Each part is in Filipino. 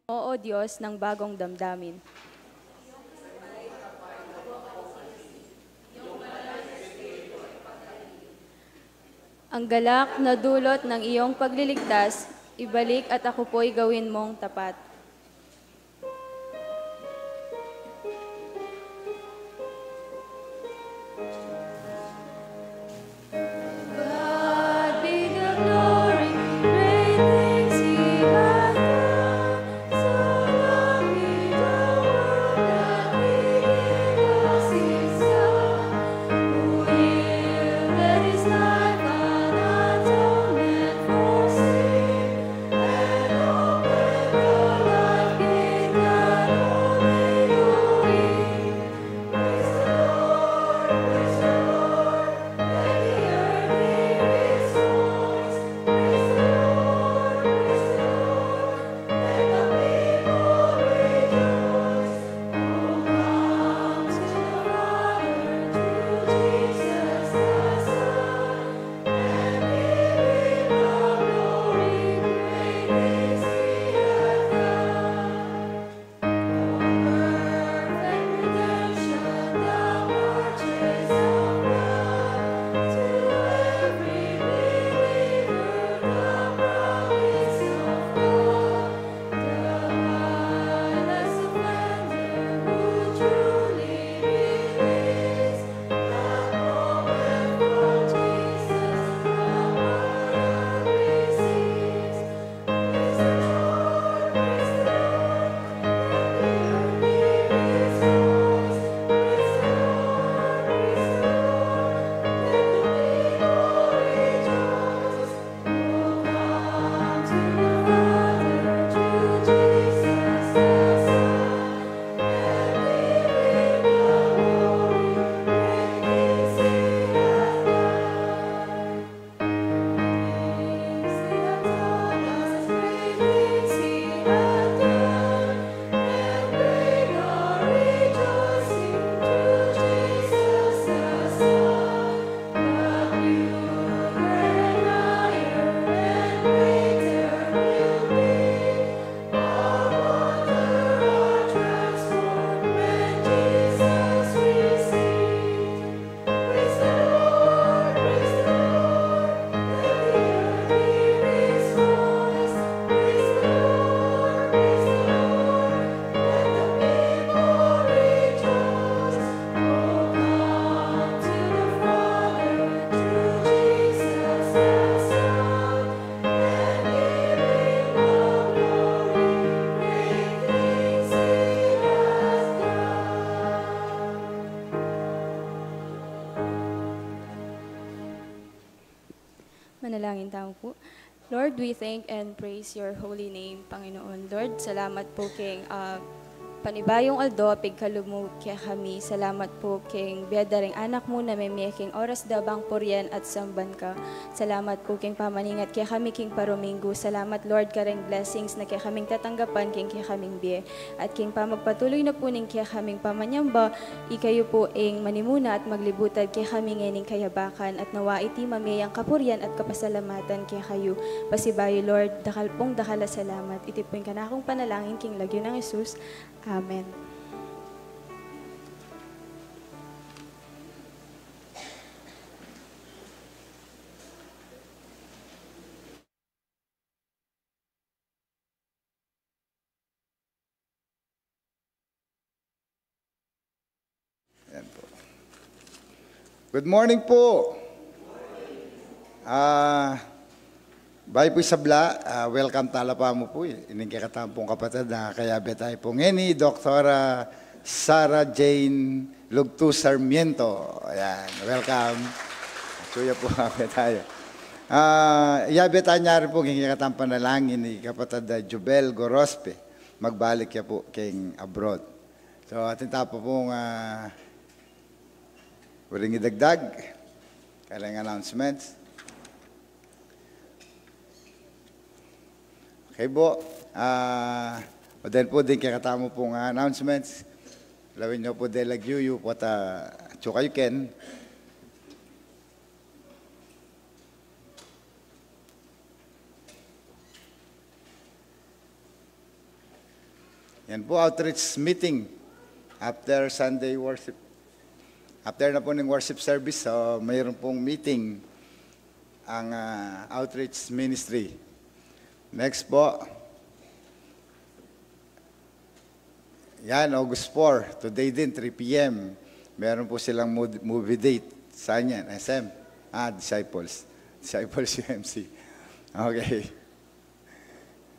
Oo Diyos ng bagong damdamin. Ang galak na dulot ng iyong pagliligtas, ibalik at ako po'y gawin mong tapat. God be the glory, great things He has done. So lovely the world that He gave us His Son, who yielded His life an atonement for sin, and opened the life gate that all may know Him. Praise the Lord, praise the Lord. Let the earth hear His voice. Praise the Lord, praise the Lord. Let the people rejoice. Oh, come to the Father through Jesus the Son, and give Him the glory. Great things He hath done. Perfect redemption, the purchase of blood. To every believer, the promise of God. The guileless offender who truly believes, that moment from Jesus the pardon receives. Praise the Lord, praise the Lord. Let the earth hear His voice. Praise the Lord, praise the Lord. Let the people rejoice. Oh, come to the Father through Jesus the Son, and give Him the glory. Great things He hath done. Things He hath taught us, great things He hath done, and bring our rejoicing through Jesus the Son. But newer and higher and greater will be our wonder, our transport when Jesus we see. Praise the Lord, praise the Lord. Let the earth hear His voice. Praise the Lord, praise the Lord. Let the people rejoice. Oh, come to the Father through Jesus the Son, and give Him the glory. Great things He hath done. Manalangin tayo po. Lord, we thank and praise your holy name, Panginoon. Lord, salamat po king panibayong aldo, pigkalumo kaya kami. Salamat po king biyadareng anak mo na may king oras dabang puryan at samban ka. Salamat po king pamaningat kaya kami king paruminggo. Salamat Lord kareng blessings na kaya kaming tatanggapan king kaya kaming biye. At king pamagpatuloy na po ning kaya kaming pamanyamba, ikayo po ing manimuna at maglibutad kaya kami ngayon kayabakan at nawa iti mamayang kapuryan at kapasalamatan kaya kayo. Pasibayo Lord, dakal pong dakala salamat. Iti po yung kanakong panalangin king lagyo ng Jesus. Amen. Yan po. Good morning po. Bahay po sabla, welcome talapa mo po. Ining kakatampong kapatid na kaya betay po ngeni, Doktora Sarah Jane Lugtu Sarmiento. Ayan, welcome. Suya po kami tayo. Iyabeta niya rin po king kakatampang panalangin ni kapatid Jubel Gorospe. Magbalik ya po king abroad. So atin tapo pong waring idagdag. Kailang announcements. Okay po. Dahil po din kakatamo pong announcements. Lawin nyo po dahil lagyuyo po at chukayuken. Yan po, outreach meeting after Sunday worship. After na po ng worship service, so mayroon pong meeting ang outreach ministry. Next po, yan, August 4, today din, 3 p.m. Meron po silang movie date. Saan yan? SM? Disciples. Disciples UMC. Okay.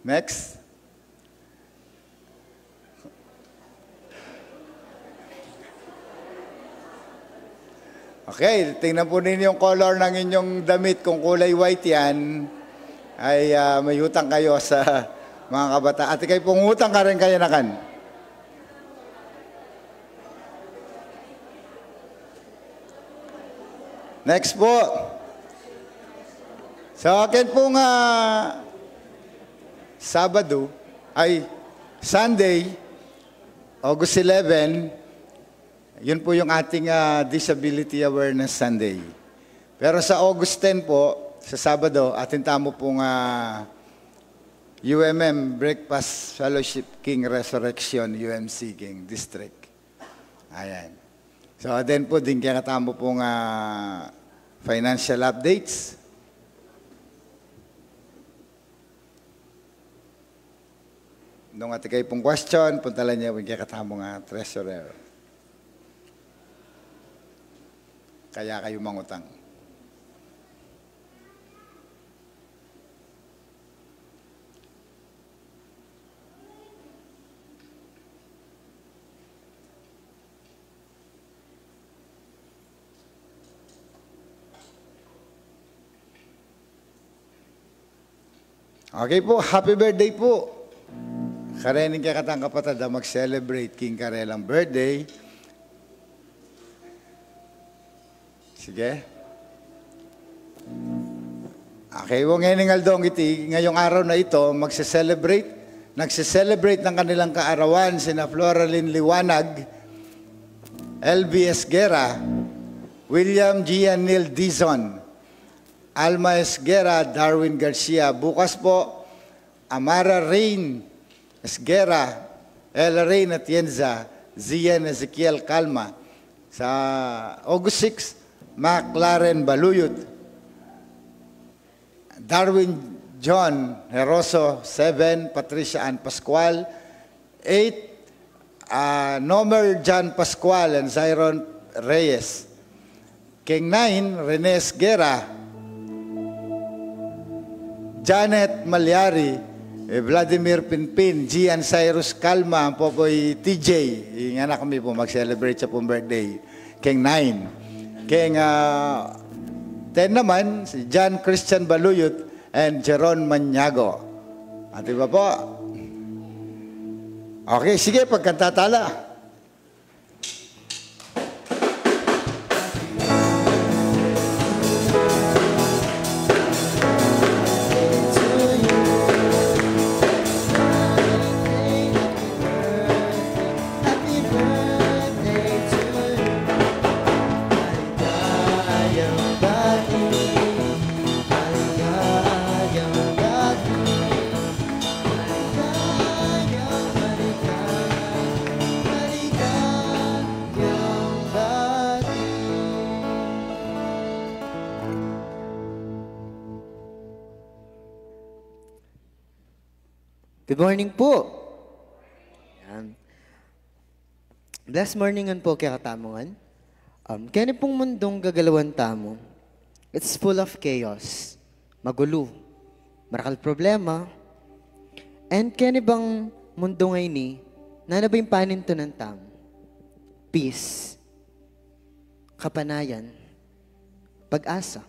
Next. Okay, tingnan po ninyo yung color ng inyong damit. Kung kulay white yan, ay may utang kayo sa mga kabataan. At kayo pong utang ka rin kayo nakan. Next po. Sa akin pong Sabado, ay Sunday, August 11, yun po yung ating Disability Awareness Sunday. Pero sa August 10 po, sa Sabado, atin tamo pong UMM, Breakfast Fellowship King Resurrection, UMC King District. Ayan. So, then po, din kaya katamo pong financial updates. Nung ati kayo pong question, punta lang niya, kaya katamo nga treasurer. Kaya kayo mangutang. Okay po, happy birthday po. Karening kaya katang kapatid na mag-celebrate King Karelang birthday. Sige. Okay, ngayon Aldong iti, ngayong araw na ito, nagse-celebrate ng kanilang kaarawan sina Floraline Liwanag, LB Esguera, William Gian Neil Dizon, Alma Esguera, Darwin Garcia. Bukas po, Amara Rain Esguera, Ella Rain Atienza, Zian Ezekiel Calma. Sa August 6, McLaren Baluyot, Darwin John Heroso, 7, Patricia Ann Pascual, 8, Nomer John Pascual and Zyron Reyes, King 9, Rene Esguera, Janet Malyari, Vladimir Pinpin, Gian Cyrus Calma, ang popoy TJ, yung anak kami po, mag-celebrate sa pong birthday, King 9. King 10 naman, si John Christian Baluyot and Jeron Maniago. At iba po. Okay, sige, pagkantatala. Good morning po. Yan. Blessed morningan po kaya katamongan. Kaya pong mundong gagalawan tamo, it's full of chaos, magulo, marakal problema, and kaya bang mundo ngayon ni, na ba yung paninto ng tamo? Peace, kapanayan, pag-asa,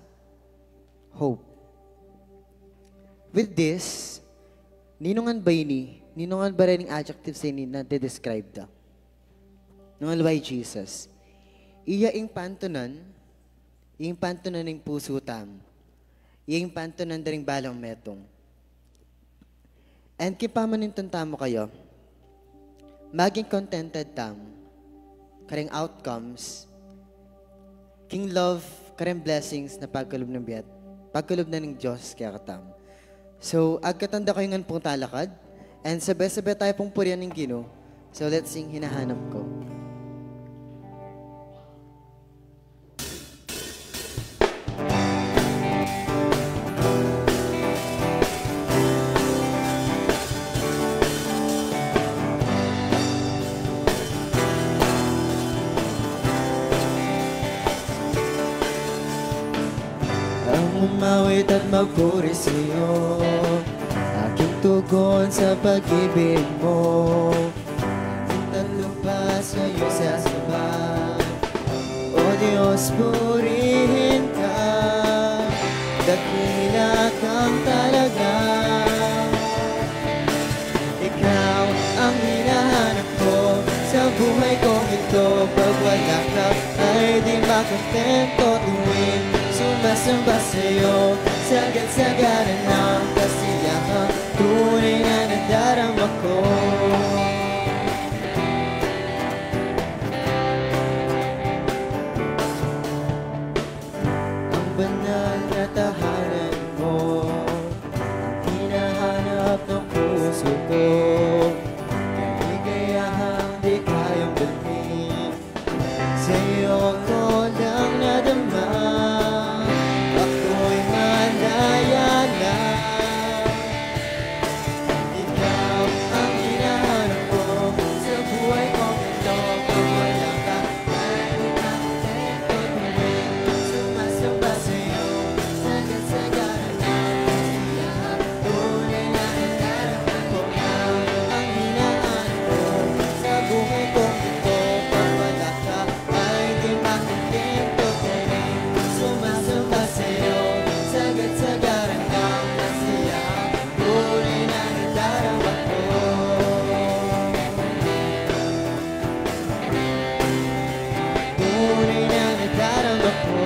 hope. With this, ninungan ba ini? Ninungan ba rin yung adjective sa ini na de-describe da? Nungan by Jesus. Iya ing pantunan ng puso tam. Iya ing pantunan da rin balang metong. And kipamaninton tamo kayo, maging contented tam, karing outcomes, king love, karing blessings na pagkalob ng pagkalob na ng Diyos kaya katam. So, agkatanda kayo nga pong talakad, And sabay-sabay tayo pong purihan ng Ginoo. So let's sing Hinahanap Ko. Ang umawit at magpuri sa'yo, aking tugon sa pag-ibig mo. At lupa sa'yo sasabay, O Diyos, purihin ka, dakila kang talaga. Ikaw ang hinahanap ko sa buhay kong ito. Pag wala ka ay di makontento tuwing sumasamba sa'yo. Sagad-sagaran ng kasiyahan, tunay na nadarama ko. Ang banal na tahanan mo, ang hinahanap ng puso ko. Kaligayahang di kayang dalhin, sa'yo ko lang nadama. Ako'y malaya na, ikaw ang hinahanap ko sa buhay kong ito. Kung wala ka ay di makontento tuwing sumasamba sa'yo. Sagad-sagaran ng kasiyahan, tunay na nadarama ko. Ikaw ang hinahanap ko sa buhay kong ito. Pag wala ka ay di makontento tuwing sumasamba sa'yo. Sagad-sagaran ng kasiyahan, tunay na nadarama ko. Tunay na nadarama ko.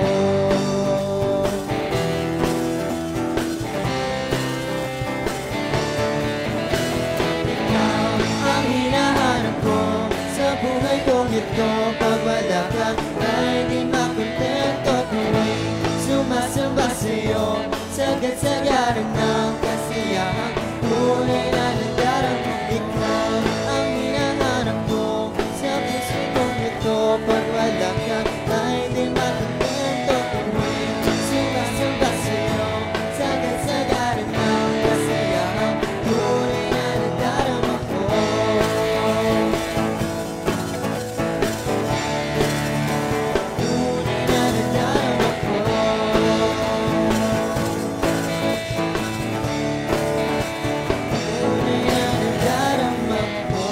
Ikaw ang hinahanap ko sa buhay kong ito. Pag wala ka ay di makontento tuwing sumasamba sa'yo. Sagad-sagaran ng kasiyahan, tunay na nadarama. Ikaw ang hinahanap ko sa puso kong ito. Pag wala ka ay di makontento tuwing sumasamba sa'yo. Sagad-sagaran ng kasiyahan, tunay na nadarama ko. Tunay na nadarama ko. Tunay na nadarama ko.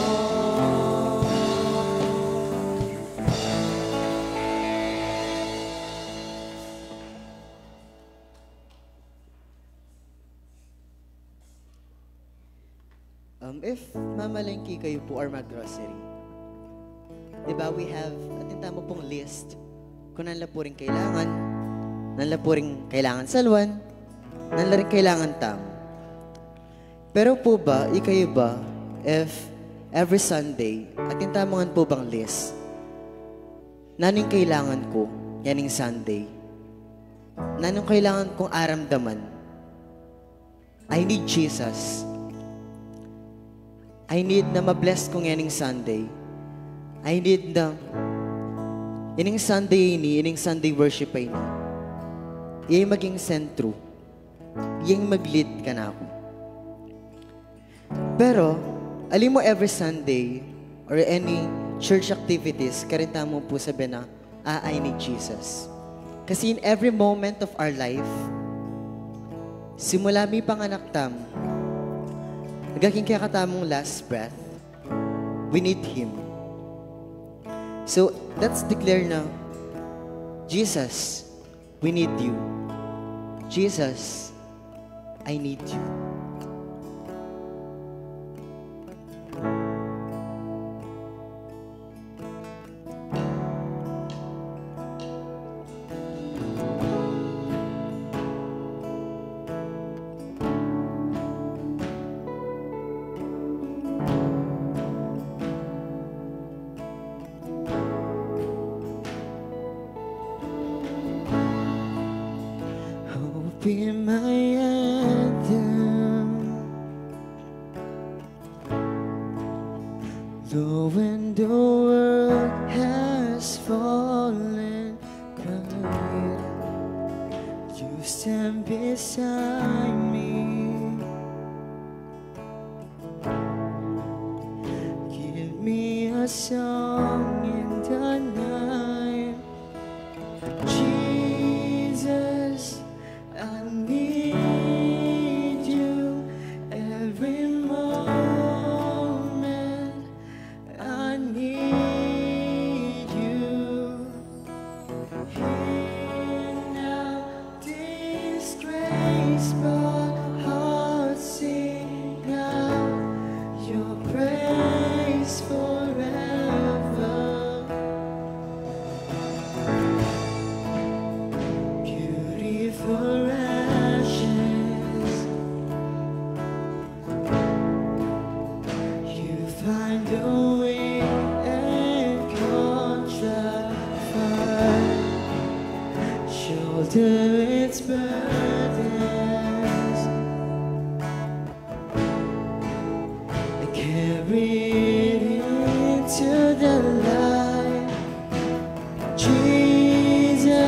If mamalengke kayo po or mag-grocery, diba we have ating tama pong list kung nanla po rin kailangan, nanla po rin kailangan salwan, nanla rin kailangan tamo. Pero po ba, ikayo ba, if every Sunday, ating tamangan po bang list, nanong kailangan ko, yaning Sunday, nanong kailangan kong aramdaman, I need Jesus. I need na ma-bless kong yaning Sunday. I need na yaning Sunday ini, yaning Sunday worship ay ini. Iyay maging sentro. Iyay mag-lead ka na ako. Pero, alim mo every Sunday or any church activities, karita mo po sabi na, I need Jesus. Kasi in every moment of our life, simula mi panganak tam, nagaking kaya katamong last breath, we need Him. So, let's declare na, Jesus, we need You. Jesus, I need You. Be my anthem. Though when the world has fallen quiet, you stand beside me. Give me a song in the night. Jesus, I need you every moment. I need you. Hear now this graceful heart sing out your praise forever. Beautiful ashes, you find a way and contrite fire, shoulder its burdens, and carry it into the light. Jesus,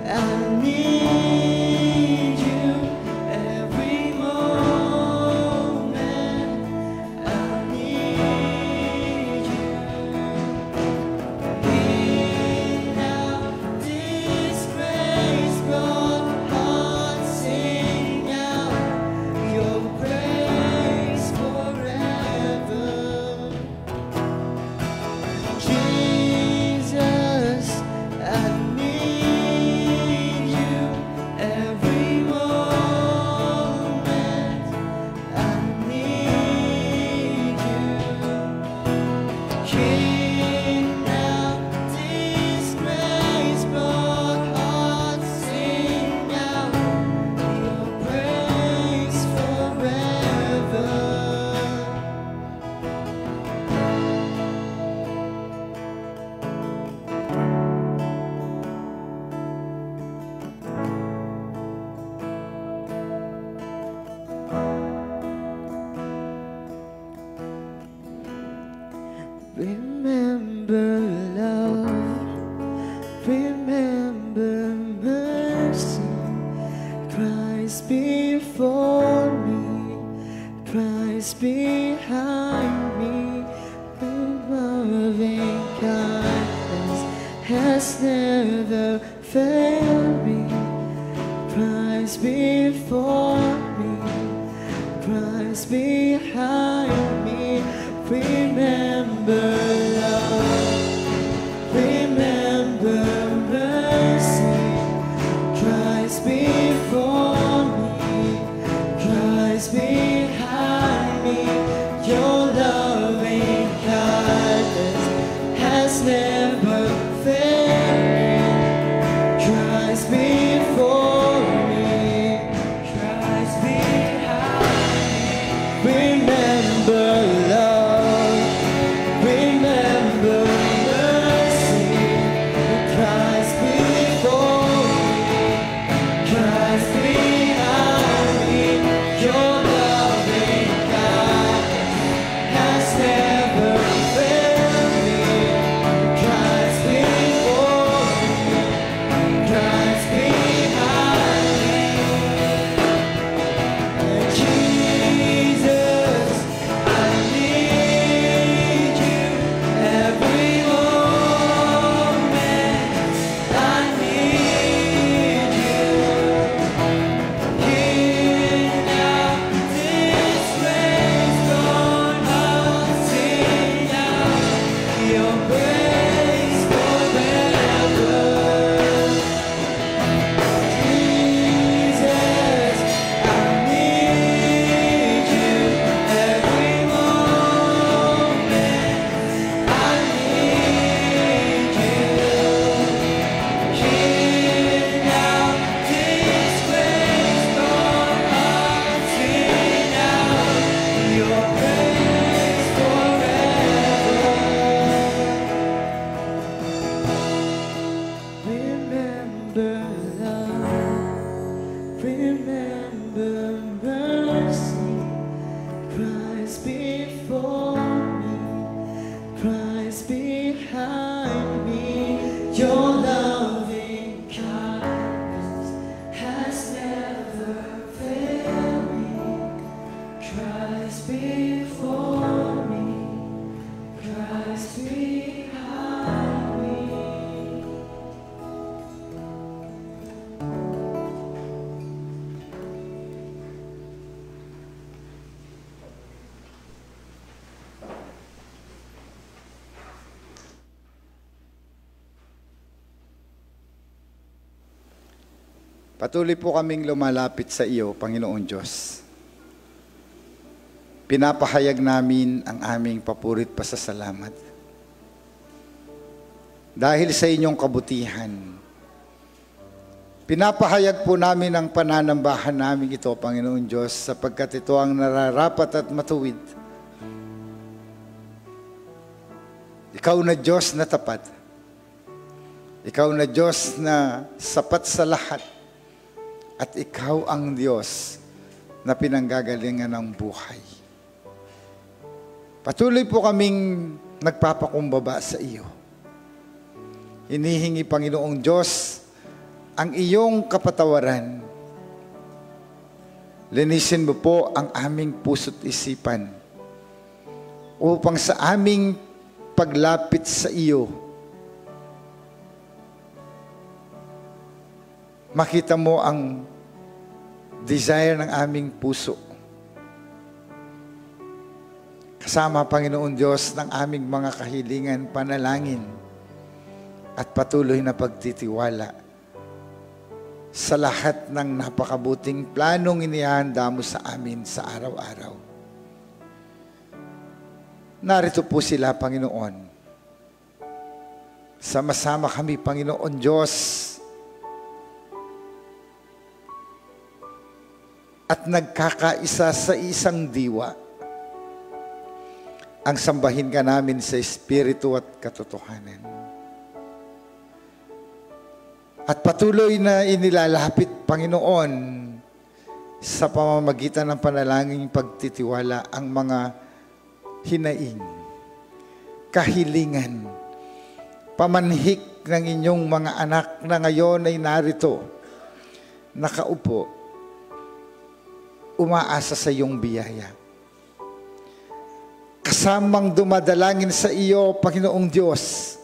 I need you every moment. I need you. Hear now this graceful heart sing out your praise forever. Jesus, I need you every moment. I need you. Hear now this graceful heart sing out your praise forever. Remember love, remember mercy. Christ before me, Christ behind me. Loving kindness has never failed me. Christ before me, Christ behind me. Remember love, remember mercy. Christ before me, Christ behind me. Your loving kindness has never failed me. Christ before me, Christ behind me. Remember love, remember mercy. Christ before me, Christ behind me. Your loving kindness has never failed me. Christ before me, Christ behind me. Jesus, I need you every moment. I need you. Hear now this graceful heart sing out your praise forever. Jesus, I need you every moment. I need you. Hear now this graceful heart sing out your praise forever. Remember love, remember mercy. Christ before me, Patuloy po kaming lumalapit sa iyo, Panginoong Diyos. Pinapahayag namin ang aming papurit pasasalamat. Dahil sa inyong kabutihan, pinapahayag po namin ang pananambahan namin ito, Panginoon Diyos, sapagkat ito ang nararapat at matuwid. Ikaw na Diyos na tapat. Ikaw na Diyos na sapat sa lahat. At ikaw ang Diyos na pinanggagalingan ng buhay. Patuloy po kaming nagpapakumbaba sa iyo. Hinihingi, Panginoong Diyos, ang iyong kapatawaran. Linisin mo po ang aming puso't isipan upang sa aming paglapit sa iyo, makita mo ang desire ng aming puso. Kasama, Panginoon Diyos, ng aming mga kahilingan, panalangin, at patuloy na pagtitiwala sa lahat ng napakabuting planong inihanda mo sa amin sa araw-araw. Narito po sila, Panginoon. Sama-sama kami, Panginoon Diyos, at nagkakaisa sa isang diwa. Ang sambahin ka namin sa Espiritu at katotohanan. At patuloy na inilalapit, Panginoon, sa pamamagitan ng panalangin pagtitiwala ang mga hinaing, kahilingan, pamanhik ng inyong mga anak na ngayon ay narito, nakaupo, umaasa sa iyong biyaya. Kasamang dumadalangin sa iyo, Panginoong Diyos,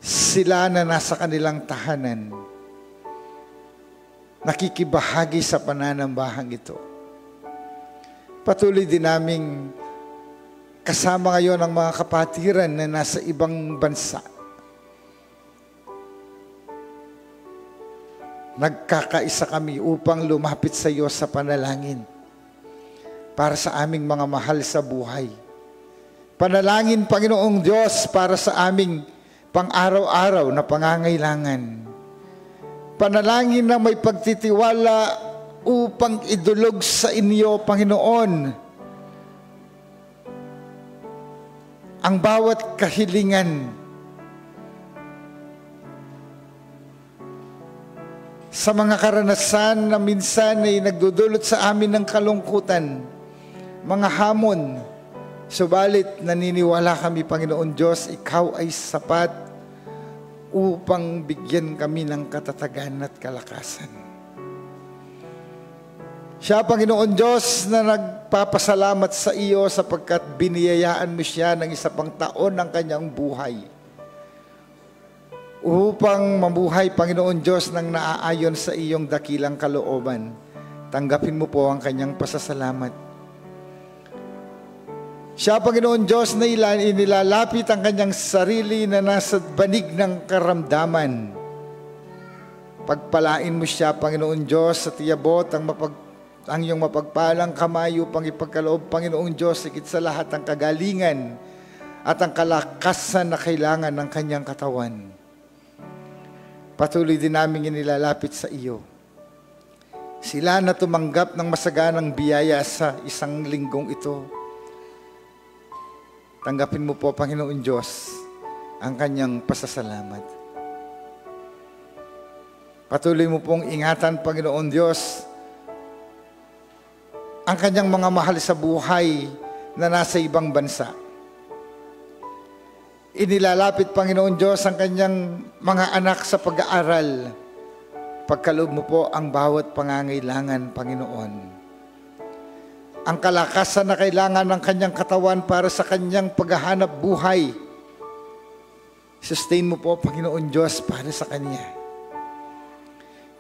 sila na nasa kanilang tahanan, nakikibahagi sa pananambahang ito. Patuloy din naming kasama ngayon ang mga kapatiran na nasa ibang bansa. Nagkakaisa kami upang lumapit sa iyo sa panalangin para sa aming mga mahal sa buhay. Panalangin, Panginoong Diyos, para sa aming pang-araw-araw na pangangailangan. Panalangin na may pagtitiwala upang idulog sa inyo, Panginoon, ang bawat kahilingan sa mga karanasan na minsan ay nagdudulot sa amin ng kalungkutan, mga hamon. Subalit naniniwala kami, Panginoon Diyos, ikaw ay sapat upang bigyan kami ng katatagan at kalakasan. Siya, Panginoon Diyos, na nagpapasalamat sa iyo sapagkat biniyayaan mo siya ng isa pang taon ng kanyang buhay. Upang mabuhay, Panginoon Diyos, ng naaayon sa iyong dakilang kalooban. Tanggapin mo po ang kanyang pasasalamat. Siya, Panginoon Diyos, na inilalapit ang kanyang sarili na nasa banig ng karamdaman. Pagpalain mo siya, Panginoon Diyos, sa tiyabot ang iyong mapagpalang kamay upang ipagkaloob, Panginoong Diyos, higit sa lahat ang kagalingan at ang kalakasan na kailangan ng kanyang katawan. Patuloy din namin inilalapit sa iyo. Sila na tumanggap ng masaganang biyaya sa isang linggong ito. Tanggapin mo po, Panginoon Diyos, ang kanyang pasasalamat. Patuloy mo pong ingatan, Panginoon Diyos, ang kanyang mga mahal sa buhay na nasa ibang bansa. Inilalapit, Panginoon Diyos, ang kanyang mga anak sa pag-aaral. Pagkaloob mo po ang bawat pangangailangan, Panginoon. Ang kalakasan na kailangan ng kanyang katawan para sa kanyang paghahanap buhay. Sustain mo po, Panginoon Diyos, para sa kanya.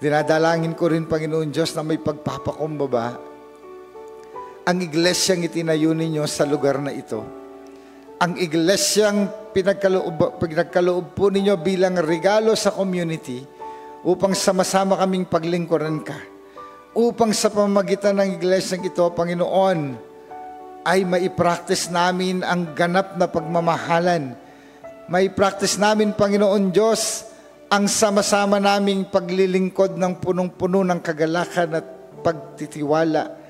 Dinadalangin ko rin, Panginoon Diyos, na may pagpapakumbaba ang iglesyang itinayo ninyo sa lugar na ito. Ang iglesyang pinagkaloob po ninyo bilang regalo sa community upang sama-sama kaming paglingkuran ka. Upang sa pamamagitan ng iglesyang ito, Panginoon, ay maipractice namin ang ganap na pagmamahalan. Maipractice namin, Panginoon Diyos, ang sama-sama naming paglilingkod ng punong-puno ng kagalakan at pagtitiwala.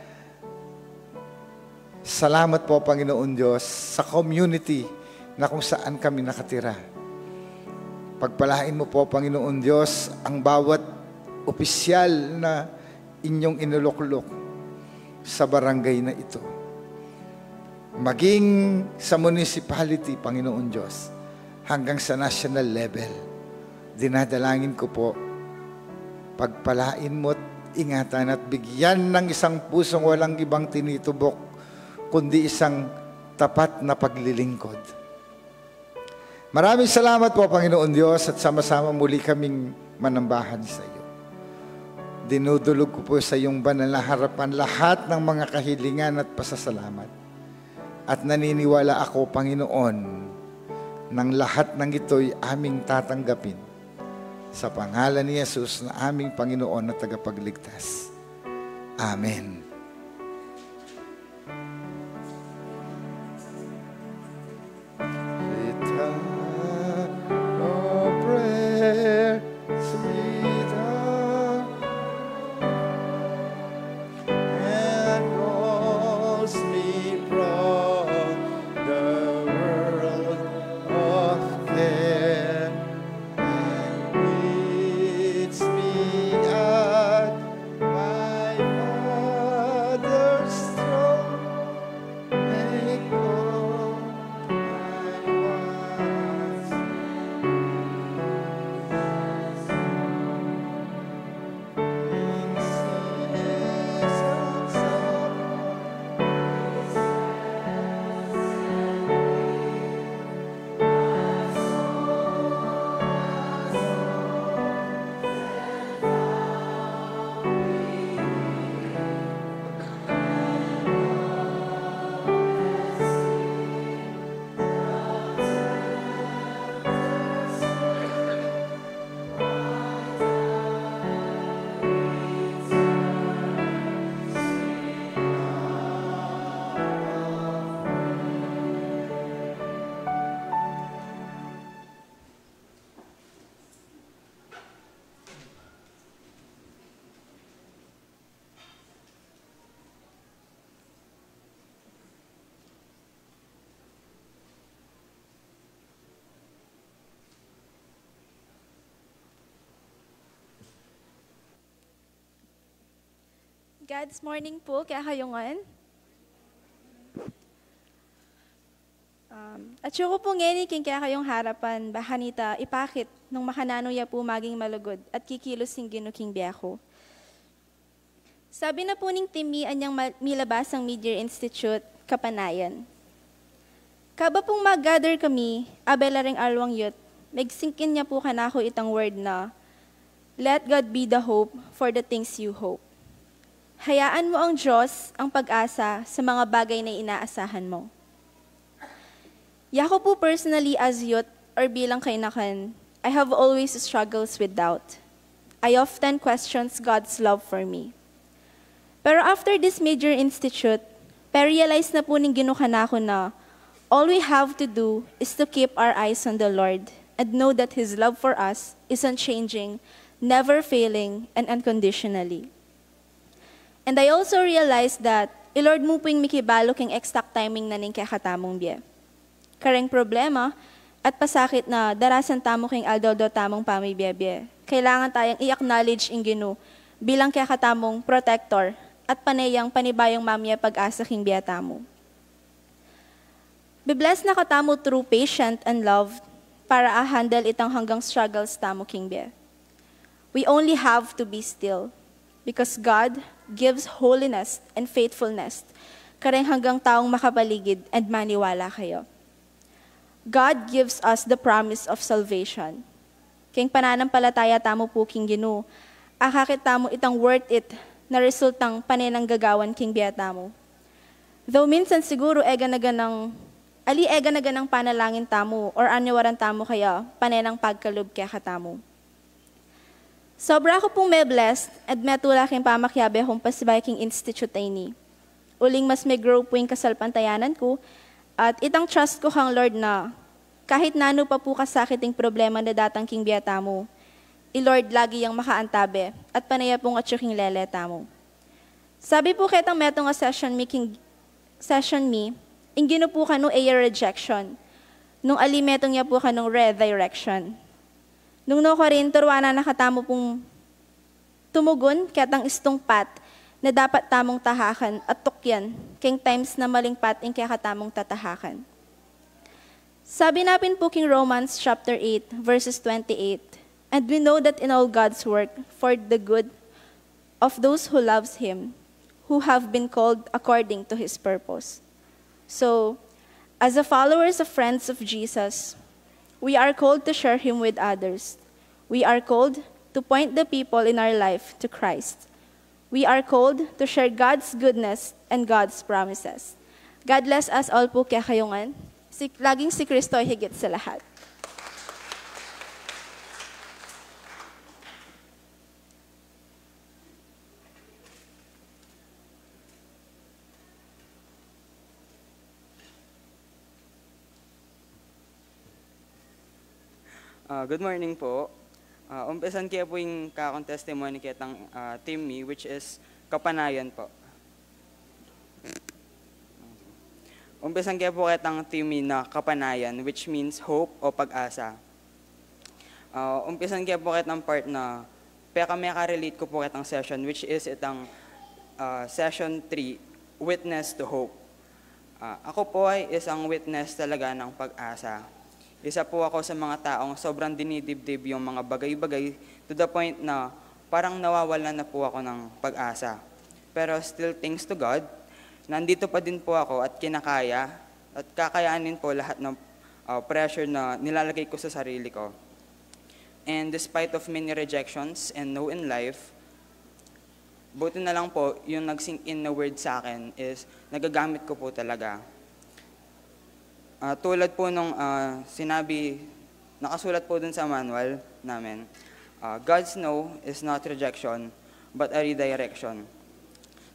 Salamat po, Panginoon Diyos, sa community na kung saan kami nakatira. Pagpalain mo po, Panginoon Diyos, ang bawat opisyal na inyong inuluklok sa barangay na ito. Maging sa municipality, Panginoon Diyos, hanggang sa national level. Dinadalangin ko po, pagpalain mo at ingatan at bigyan ng isang pusong walang ibang tinitubok, kundi isang tapat na paglilingkod. Maraming salamat po, Panginoon Diyos, at sama-sama muli kaming manambahan sa iyo. Dinudulog ko po sa iyong banal na harapan lahat ng mga kahilingan at pasasalamat. At naniniwala ako, Panginoon, ng lahat ng ito'y aming tatanggapin. Sa pangalan ni Jesus na aming Panginoon at tagapagligtas. Amen. God's morning po, kaya kayongan. At syuko po ngeni king kaya kayong harapan, bahanita, ipakit, nung makanano ya po maging malugod, at kikilos sing ginuking biyako. Sabi na po ning timi anyang milabas ang Mid-Year Institute, Kapanayan. Kaba pong mag-gather kami, abela ring alwang yut, magsingkin niya po kanako itang word na, let God be the hope for the things you hope. Hayaan mo ang Diyos ang pag-asa sa mga bagay na inaasahan mo. Yako po personally as youth or bilang kainakan, I have always struggles with doubt. I often questions God's love for me. Pero after this major institute, pa-realize na po ning ginukan ako na all we have to do is to keep our eyes on the Lord and know that His love for us is unchanging, never failing, and unconditionally. And I also realized that, Lord mo po'y mikibalo king exact timing na ning kakatamong biya. Kareng problema at pasakit na darasan tamo king aldaldo tamong pamibiyabye. Kailangan tayong i-acknowledge ing Gino bilang kakatamong protector at panayang panibayong mamya pag-asa king biya tamo. Be-bless na katamo through patient and love para a-handle itang hanggang struggles tamo king biya. We only have to be still because God gives holiness and faithfulness, kareng hanggang taong makapaligid and maniwala kayo. God gives us the promise of salvation. King pananampalataya tamo po king Gino, akakit tamo itang worth it na resultang panenang gagawan king biyata mo. Though minsan siguro ega na ganang panalangin tamo or anyawaran tamo kaya panenang pagkalub kaya katamo. Sobra ako pong may blessed at metula king pamakyabe akong pasibayking institute ni. Uling mas may grow po yung kasalpantayanan ko at itang trust ko kang Lord na kahit nano pa po kasakiting problema na datang king biyata mo, i-Lord lagi yang makaantabe at panaya pong atsuking leleta mo. Sabi po ketang metong nga session me, ingino po ka no air rejection, nung alimetong niya po ka nung redirection. Nung no ko rin, turwana nakatamo pong tumugon ketang istong pat na dapat tamong tahakan at tukyan, king times na maling pat ing kaya katamong tatahakan. Sabi napin po king Romans chapter 8, verses 28, and we know that in all God's work for the good of those who loves Him, who have been called according to His purpose. So, as a followers of friends of Jesus, we are called to share Him with others. We are called to point the people in our life to Christ. We are called to share God's goodness and God's promises. God bless us all po kaya kayungan. Laging si Kristo ay higit sa lahat. Good morning po. Umpisan kaya po yung kakong testimony kitang team me, which is kapanayan po. Umpisan kaya po kitang team me na kapanayan, which means hope o pag-asa. Umpisan kaya po kitang part na kami relate ko po kitang session, which is itang session 3, Witness to Hope. Ako po ay isang witness talaga ng pag-asa. Isa po ako sa mga taong sobrang dinidibdib yung mga bagay-bagay to the point na parang nawawalan na po ako ng pag-asa. Pero still thanks to God, nandito pa din po ako at kinakaya at kakayanin po lahat ng pressure na nilalagay ko sa sarili ko. And despite of many rejections and no in life, buti na lang po yung nag-sink in na word sa akin is nagagamit ko po talaga. Tulad po nung sinabi, nakasulat po dun sa manual namin, God's no is not rejection, but a redirection.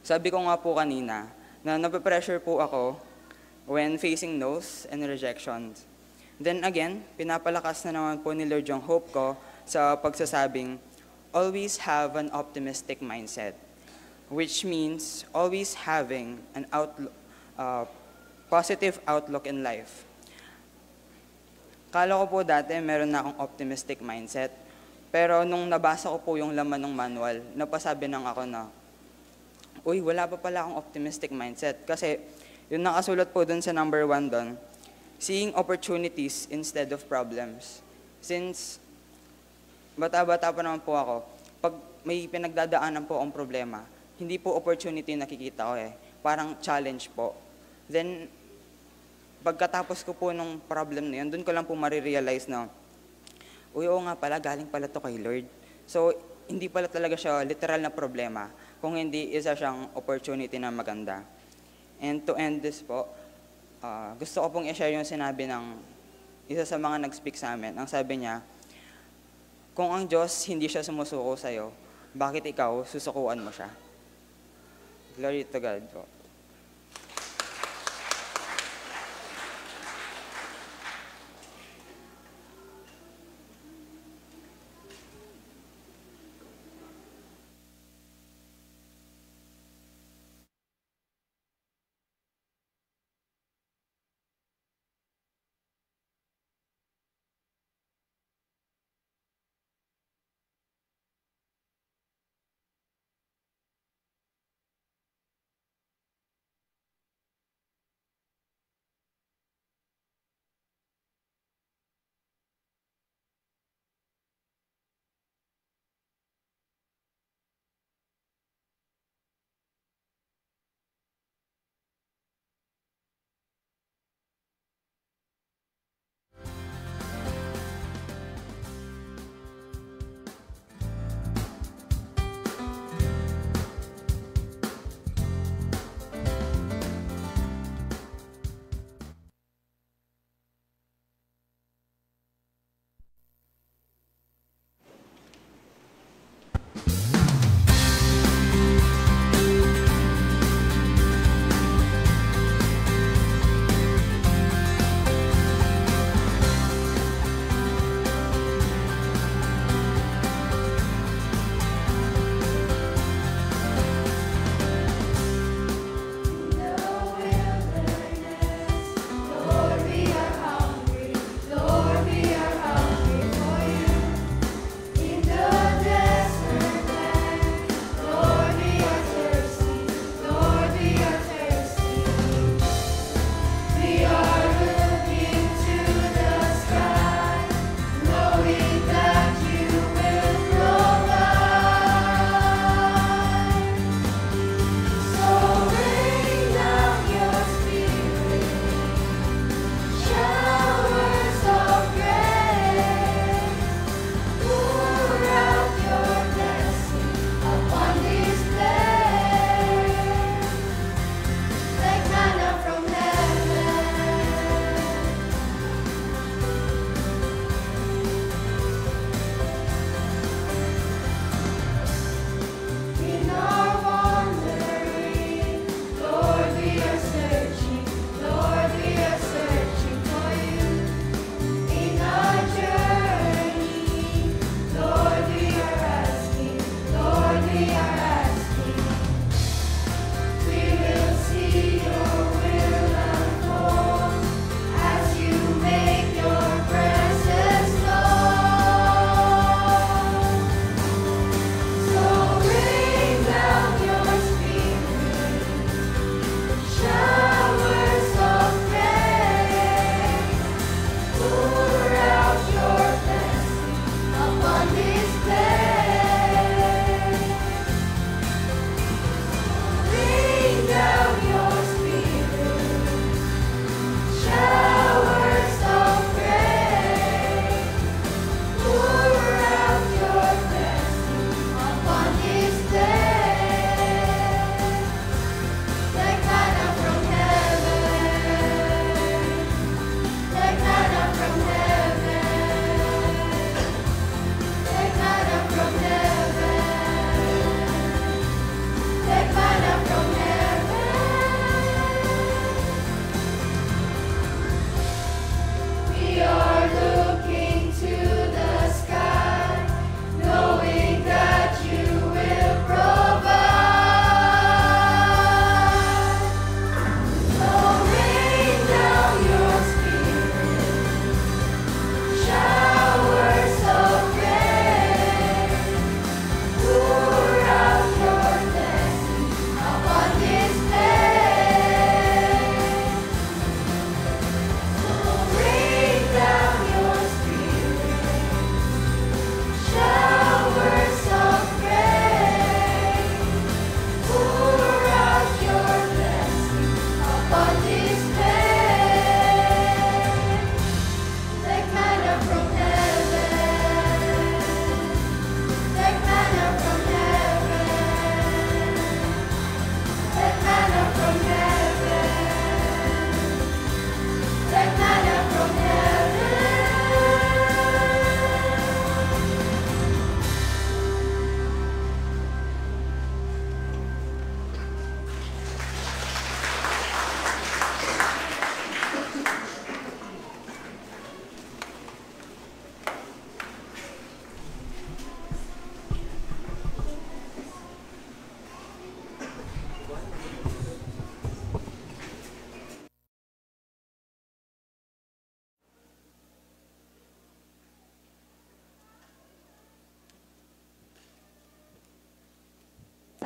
Sabi ko nga po kanina, na napapressure po ako when facing no's and rejections. Then again, pinapalakas na naman po ni Lord yung hope ko sa pagsasabing, always have an optimistic mindset, which means always having an positive outlook in life. Kala ko po dati meron na akong optimistic mindset, pero nung nabasa ko po yung laman ng manual, napasabi nang ako na, uy, wala pa pala akong optimistic mindset. Kasi yung nakasulat po dun sa number 1 dun, seeing opportunities instead of problems. Since bata-bata pa naman po ako, pag may pinagdadaanan po ang problema, hindi po opportunity nakikita ko parang challenge po. Then, pagkatapos ko po nung problem na yun, doon ko lang po marirealize na, uy, oo nga pala, galing pala to kay Lord. So, hindi pala talaga siya literal na problema, kung hindi isa siyang opportunity na maganda. And to end this po, gusto ko pong i-share yung sinabi ng isa sa mga nag-speak sa amin. Ang sabi niya, kung ang Diyos hindi siya sumusuko sa'yo, bakit ikaw susukuan mo siya? Glory to God po.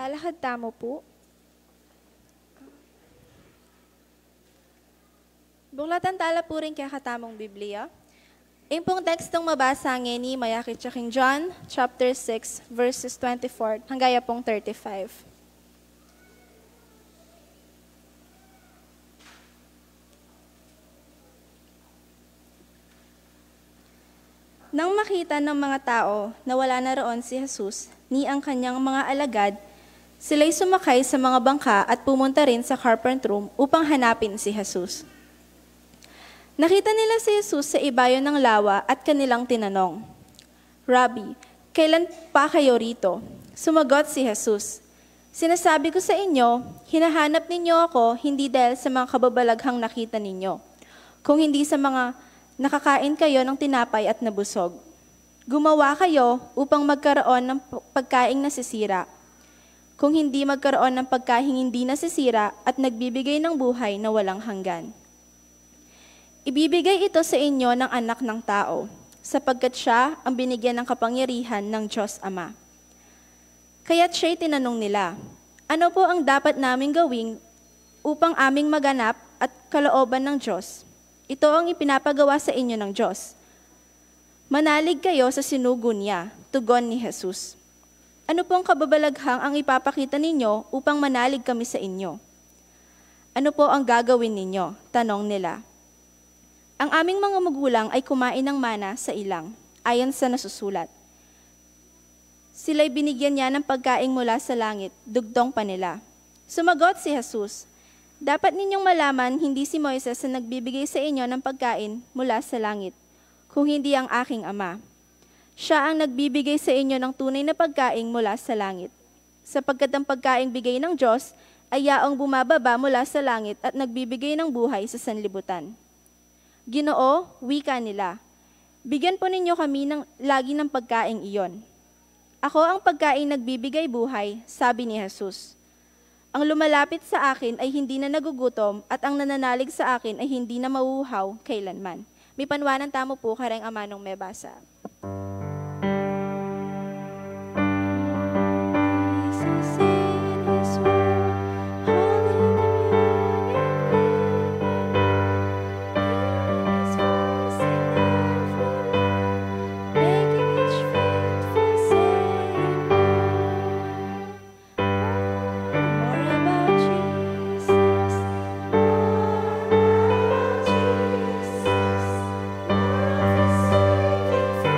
Talakad tamo po. Buklatan tala po rin kaya katamong Biblia. Yung pong tekstong mabasa ni Mayakit King John, chapter 6, verses 24, hanggang pong 35. Nang makita ng mga tao na wala na roon si Jesus, ni ang kanyang mga alagad, sila'y sumakay sa mga bangka at pumunta rin sa Capernaum upang hanapin si Jesus. Nakita nila si Jesus sa ibayo ng lawa at kanilang tinanong, "Rabbi, kailan pa kayo rito?" Sumagot si Jesus, "Sinasabi ko sa inyo, hinahanap ninyo ako hindi dahil sa mga kababalaghang nakita ninyo, kung hindi sa mga nakakain kayo ng tinapay at nabusog. Gumawa kayo upang magkaroon ng pagkaing nasisira, kung hindi magkaroon ng pagkaing hindi nasisira at nagbibigay ng buhay na walang hanggan. Ibibigay ito sa inyo ng anak ng tao, sapagkat siya ang binigyan ng kapangyarihan ng Diyos Ama." Kaya't siya'y tinanong nila, "Ano po ang dapat naming gawin upang aming maganap at kalooban ng Diyos? Ito ang ipinapagawa sa inyo ng Diyos." "Manalig kayo sa sinugo niya," tugon ni Jesus. "Ano pong kababalaghang ang ipapakita ninyo upang manalig kami sa inyo?" "Ano po ang gagawin ninyo?" tanong nila. "Ang aming mga magulang ay kumain ng mana sa ilang, ayon sa nasusulat. Sila'y binigyan niya ng pagkain mula sa langit, dugtong pa nila." Sumagot si Jesus, "Dapat ninyong malaman, hindi si Moises na nagbibigay sa inyo ng pagkain mula sa langit, kung hindi ang aking Ama. Siya ang nagbibigay sa inyo ng tunay na pagkain mula sa langit. Sapagkat ang pagkain bigay ng Diyos ay yaong bumababa mula sa langit at nagbibigay ng buhay sa sanlibutan." "Ginoo," wika nila, "bigyan po ninyo kami ng lagi ng pagkain iyon." "Ako ang pagkain nagbibigay buhay," sabi ni Jesus. "Ang lumalapit sa akin ay hindi na nagugutom at ang nananalig sa akin ay hindi na mauuhaw kailanman." May panwanan tamo po kareng amanong may basa. Jesus in His word, holding communion with His voice in every line, making each faithful saying more about Jesus, more about Jesus, more of His saving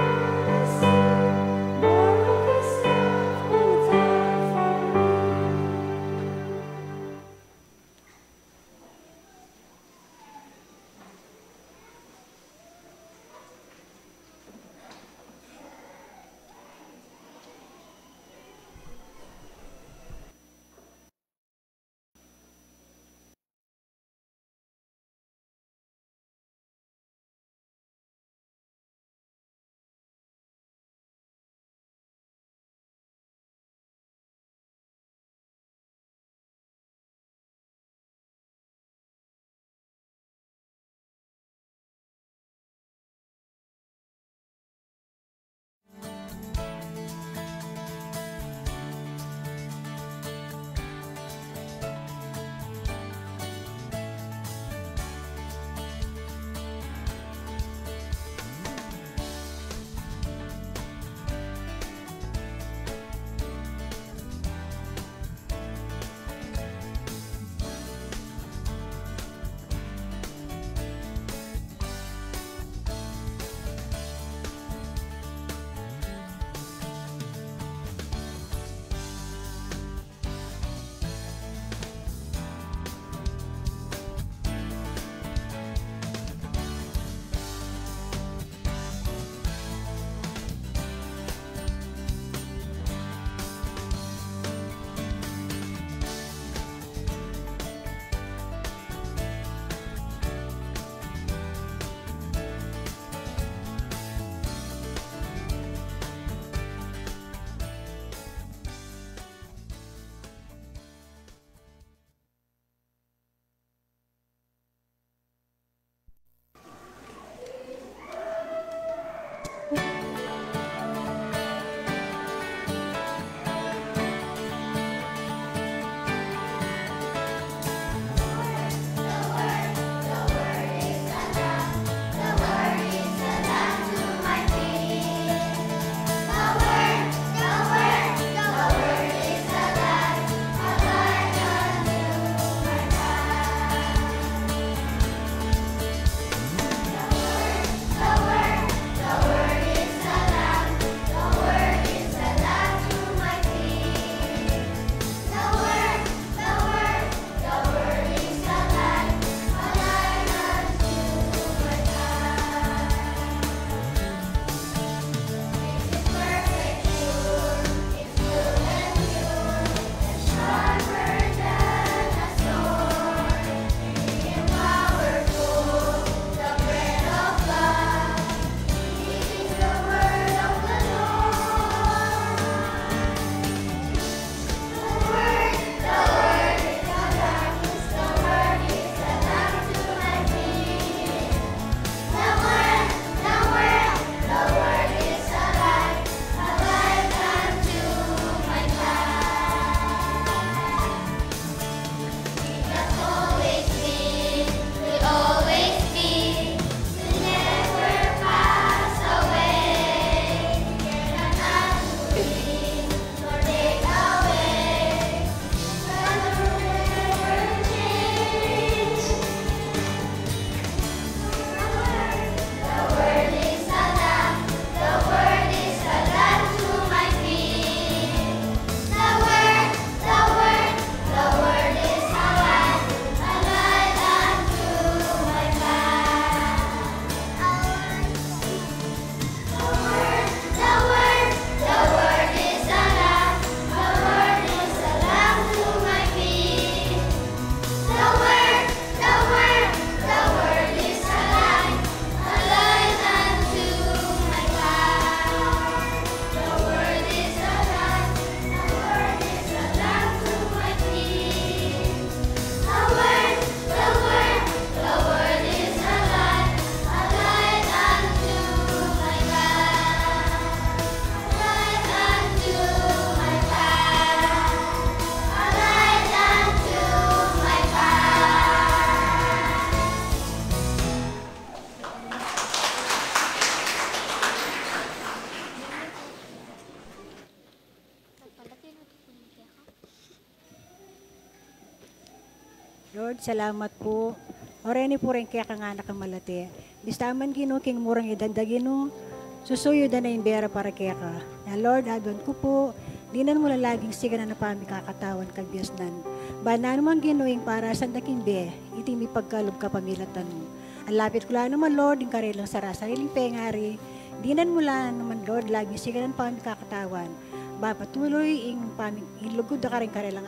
Lord, salamat po. Oreni po rin kaya kang anak ang malati. Bistaman Gino, king murang idandagino, susuyo na yung bera para kaya ka. Na Lord, adon ko po, dinan mo laging siga na pami kakatawan kagbiasnan. Banan mo ang ginuing para sa daking be, iti mi pagkalob ka pamilatan mo. Ang lapit ko lang naman, Lord, yung karilang sariling pengari. Dinan mo lang naman, Lord, laging siga na pami kakatawan. Patuloy ing ilugod na ka rin karilang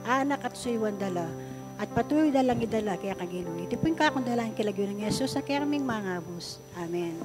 anak at suywan dala. At patuloy dalang idala kaya kaginuwi. Ito po yung kakundalaan kilagyo ng Yesus sa kerming mga abos. Amen.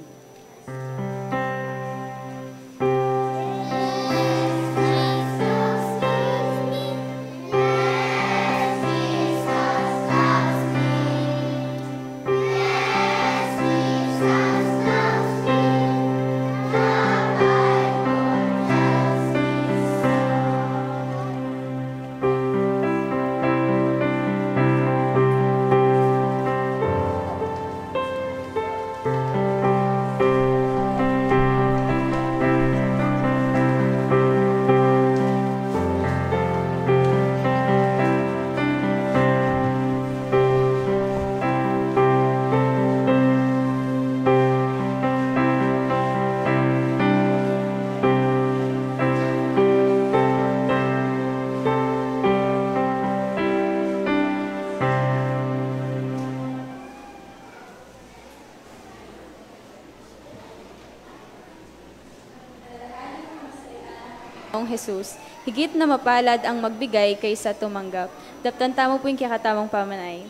Jesus, higit na mapalad ang magbigay kaysa tumanggap. Daptan tamo po yung kakatamang pamanay.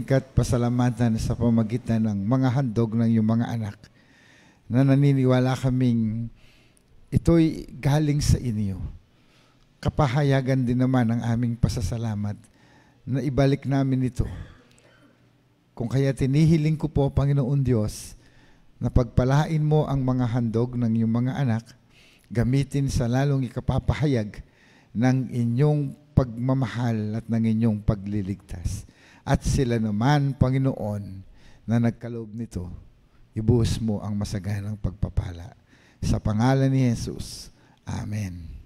ka't pasalamatan sa pamagitan ng mga handog ng iyong mga anak na naniniwala kaming ito'y galing sa inyo. Kapahayagan din naman ang aming pasasalamat na ibalik namin ito. Kung kaya tinihiling ko po, Panginoon Diyos, na pagpalain mo ang mga handog ng iyong mga anak, gamitin sa lalong ikapapahayag ng inyong pagmamahal at ng inyong pagliligtas. At sila naman, Panginoon, na nagkaloob nito, ibuhos mo ang masaganang pagpapala. Sa pangalan ni Jesus. Amen.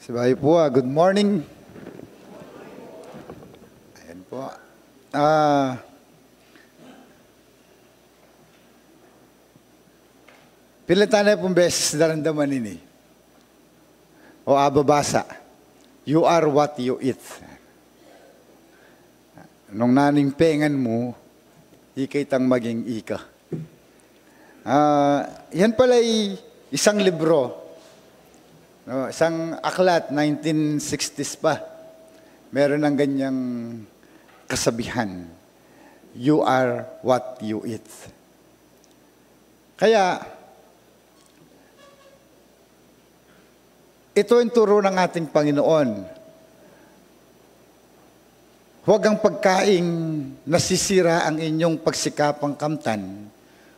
Sabay po, good morning. Ayan po. Pilatan na pong beses naramdaman ini. O ababasa, you are what you eat. Nung naning pengan mo, ikitang maging ika. Yan pala ay isang libro. No, isang aklat, 1960s pa. Meron ng ganyang kasabihan. You are what you eat. Kaya, ito ang turo ng ating Panginoon. Huwag ang pagkaing nasisira ang inyong pagsikapang kamtan,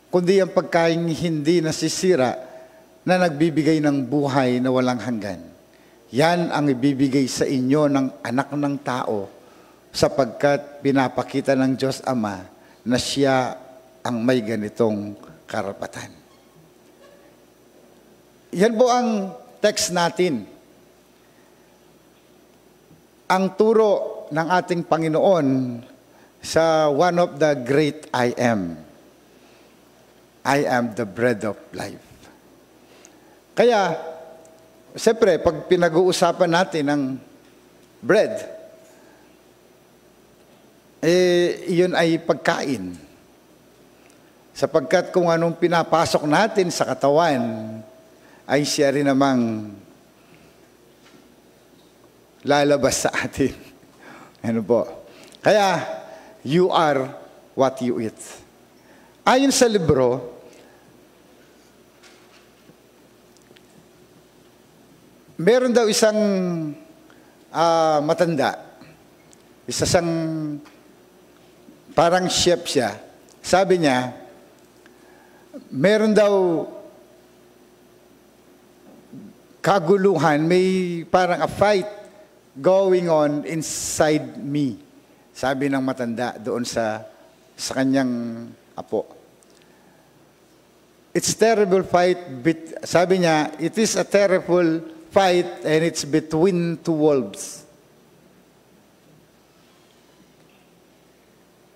kundi ang pagkaing hindi nasisira na nagbibigay ng buhay na walang hanggan. Yan ang ibibigay sa inyo ng anak ng tao sapagkat pinapakita ng Diyos Ama na siya ang may ganitong karapatan. Yan po ang text natin. Ang turo ng ating Panginoon sa one of the great I am. I am the bread of life. Kaya, siyempre, pag pinag-uusapan natin ng bread, iyon ay pagkain. Sapagkat kung anong pinapasok natin sa katawan, ay siya rin namang lalabas sa atin. Ano po? Kaya, you are what you eat. Ayon sa libro, meron daw isang matanda. Isa siyang parang chef siya. Sabi niya, meron daw kaguluhan, may parang a fight going on inside me. Sabi ng matanda doon sa kanyang apo. It's terrible fight, sabi niya, it is a terrible fight and it's between two wolves.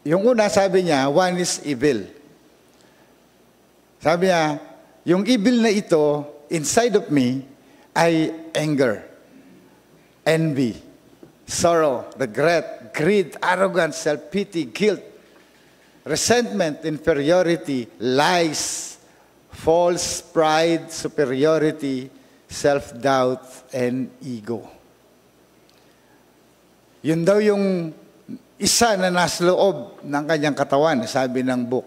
Yung una, sabi niya, one is evil. Sabi niya, yung evil na ito, inside of me, ay anger, envy, sorrow, regret, greed, arrogance, self-pity, guilt, resentment, inferiority, lies, false pride, superiority, self-doubt, and ego. Yun daw yung isa na nasa loob ng kanyang katawan, sabi ng book.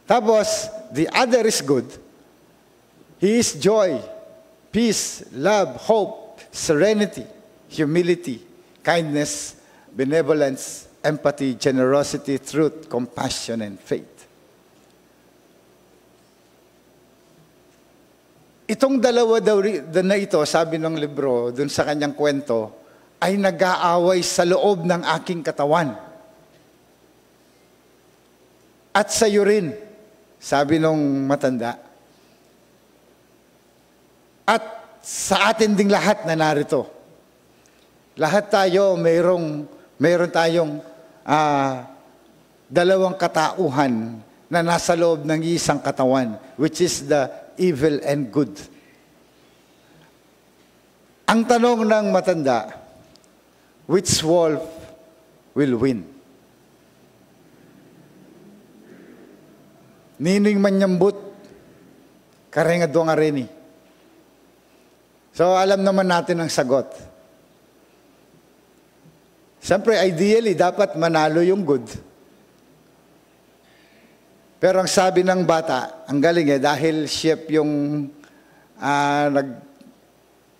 Tapos, the other is good. He is joy, peace, love, hope, serenity, humility, kindness, benevolence, empathy, generosity, truth, compassion, and faith. Itong dalawa daw na ito, sabi ng libro, dun sa kanyang kwento, ay nag-aaway sa loob ng aking katawan. At sa iyo rin, sabi nung matanda. At sa atin ding lahat na narito. Lahat tayo, mayroon tayong dalawang katauhan na nasa loob ng isang katawan, which is the evil and good. Ang tanong ng matanda, which wolf will win? Nining manyambut, karengado nga rin. So, alam naman natin ang sagot. Siyempre, ideally, dapat manalo yung good. Pero ang sabi ng bata, ang galing dahil chef yung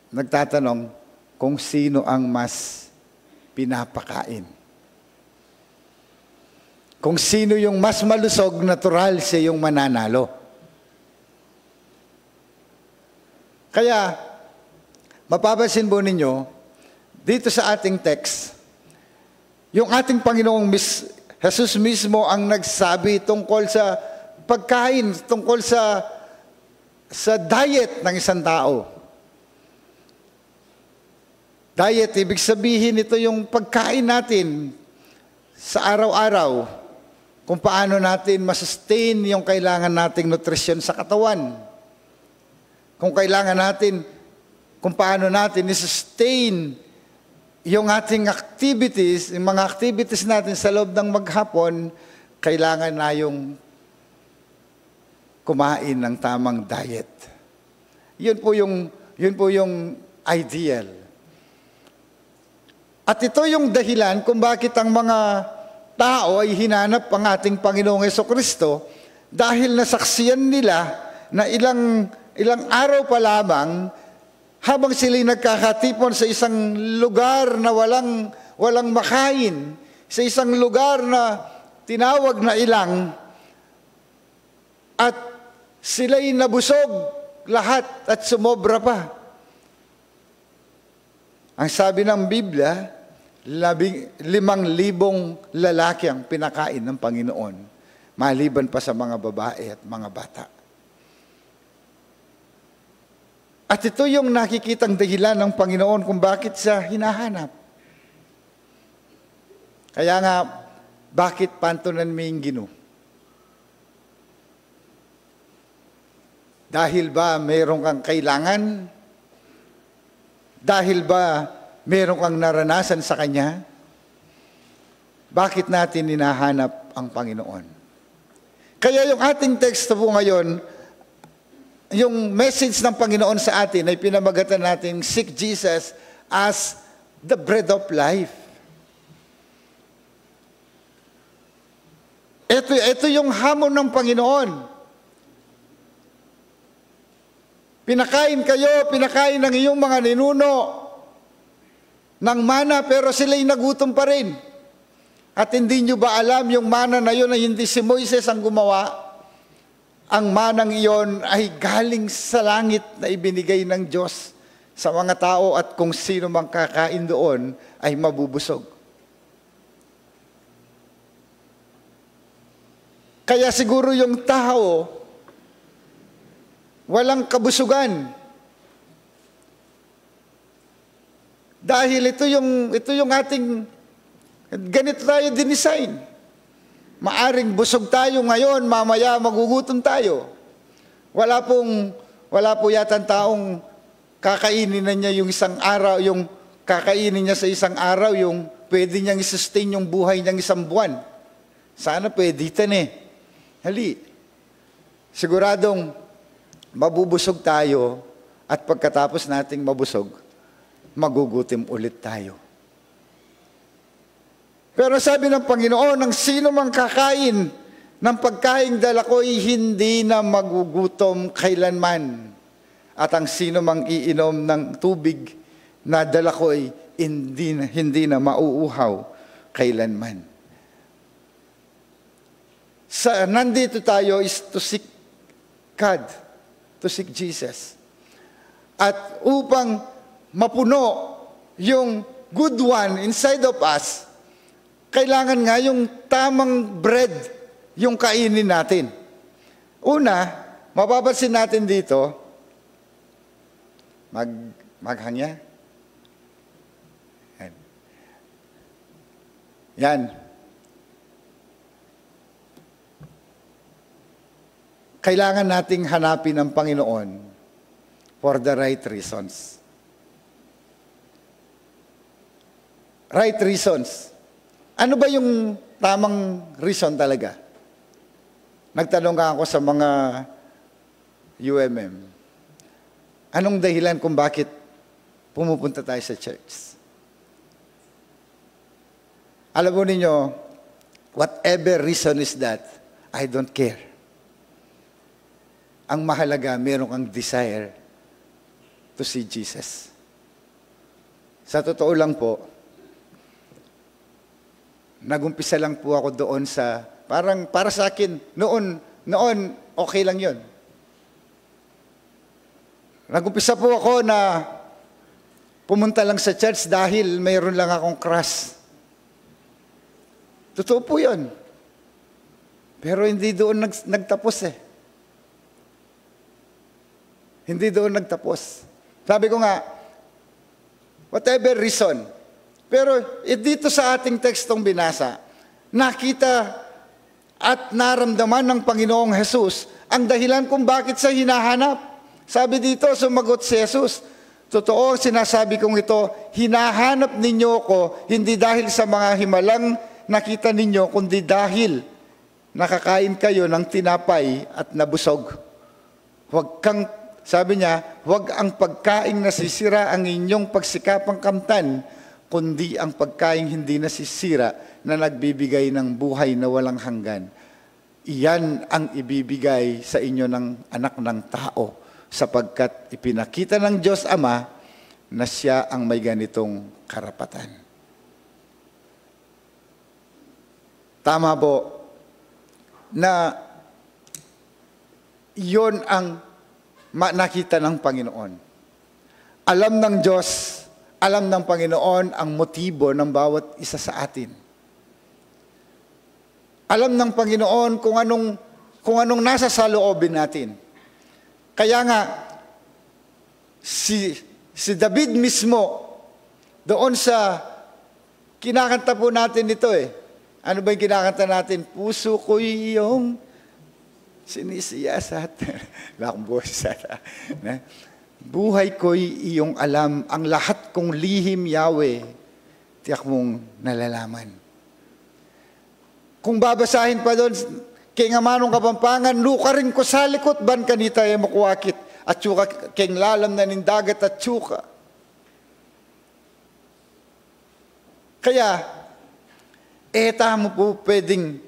nagtatanong kung sino ang mas pinapakain. Kung sino yung mas malusog, natural siya yung mananalo. Kaya, mapapansin po ninyo, dito sa ating text, yung ating Panginoong Jesus mismo ang nagsabi tungkol sa pagkain, tungkol sa diet ng isang tao. Diet, ibig sabihin ito yung pagkain natin sa araw-araw. Kung paano natin masustain yung kailangan nating nutrisyon sa katawan. Kung paano natin i-sustain yung ating activities, yung mga activities natin sa loob ng maghapon, kailangan na yung kumain ng tamang diet. Yun po yung ideal. At ito yung dahilan kung bakit ang mga tao ay hinanap ang ating Panginoong Jesucristo dahil nasaksiyan nila na ilang araw pa lamang habang sila'y nagkakatipon sa isang lugar na walang makain, sa isang lugar na tinawag na ilang, at sila'y nabusog lahat at sumobra pa. Ang sabi ng Biblia, 5,000 lalaki ang pinakain ng Panginoon, maliban pa sa mga babae at mga bata. At ito yung nakikitang dahilan ng Panginoon kung bakit siya hinahanap. Kaya nga, bakit pantunan mo yung gino? Dahil ba mayroon kang kailangan? Dahil ba mayroon kang naranasan sa Kanya? Bakit natin hinahanap ang Panginoon? Kaya yung ating teksto po ngayon, yung message ng Panginoon sa atin ay pinamagatan natin, seek Jesus as the bread of life. Ito yung hamon ng Panginoon. Pinakain ng iyong mga ninuno ng mana, pero sila'y nagutom pa rin. At hindi nyo ba alam yung mana na yun ay hindi si Moises ang gumawa? Ang manang iyon ay galing sa langit na ibinigay ng Diyos sa mga tao at kung sino mang kakain doon ay mabubusog. Kaya siguro yung tao walang kabusugan. Dahil ito yung ating, ganito tayo dinesign. Maaring busog tayo ngayon, mamaya magugutom tayo. Wala po yata taong kakainin na niya yung isang araw, yung kakainin niya sa isang araw, yung pwede niyang i-sustain yung buhay niyang isang buwan. Sana pwede itan eh. Hali. Siguradong mabubusog tayo at pagkatapos nating mabusog, magugutom ulit tayo. Pero sabi ng Panginoon, ang sino mang kakain ng pagkaing dala ko'y hindi na magugutom kailanman. At ang sino mang iinom ng tubig na dala ko'y hindi na mauuhaw kailanman. Nandito tayo is to seek God, to seek Jesus. At upang mapuno yung good one inside of us, kailangan nga yung tamang bread yung kainin natin. Una, mapapansin natin dito, maghangya. Yan. Kailangan nating hanapin ang Panginoon for the right reasons. Right reasons. Ano ba yung tamang reason talaga? Nagtanong nga ako sa mga UMM. Anong dahilan kung bakit pumupunta tayo sa church? Alam mo ninyo, whatever reason is that, I don't care. Ang mahalaga, meron kang desire to see Jesus. Sa totoo lang po, nagumpisa lang po ako doon sa, para sa akin, noon, okay lang yun. Nagumpisa po ako na pumunta lang sa church dahil mayroon lang akong crush. Totoo po yun. Pero hindi doon nagtapos eh. Hindi doon nagtapos. Sabi ko nga, whatever reason. Pero dito sa ating tekstong binasa, nakita at naramdaman ng Panginoong Jesus ang dahilan kung bakit siya hinahanap. Sabi dito, sumagot si Jesus, totoo sinasabi kong ito, hinahanap ninyo ko hindi dahil sa mga himalang nakita ninyo, kundi dahil nakakain kayo ng tinapay at nabusog. Sabi niya, huwag ang pagkain nasisira ang inyong pagsikapang kamtan, kundi ang pagkain hindi nasisira na nagbibigay ng buhay na walang hanggan. Iyan ang ibibigay sa inyo ng anak ng tao, sapagkat ipinakita ng Diyos Ama na siya ang may ganitong karapatan. Tama po na iyon ang nakita ng Panginoon. Alam ng Diyos, alam ng Panginoon ang motibo ng bawat isa sa atin. Alam ng Panginoon kung anong nasa saloobin natin. Kaya nga, si David mismo, doon sa kinakanta po natin ito Ano ba yung kinakanta natin? Puso ko iyong sinisiyasat. Wala akong boses. Buhay ko'y iyong alam, ang lahat kong lihim, Yahweh, tiyak mong nalalaman. Kung babasahin pa doon, kay nga manong kapampangan, luka rin ko sa likot, ban kanita ay makuwakit, at tsuka, kay lalam na nindagat at tsuka. Kaya, tamo po pwedeng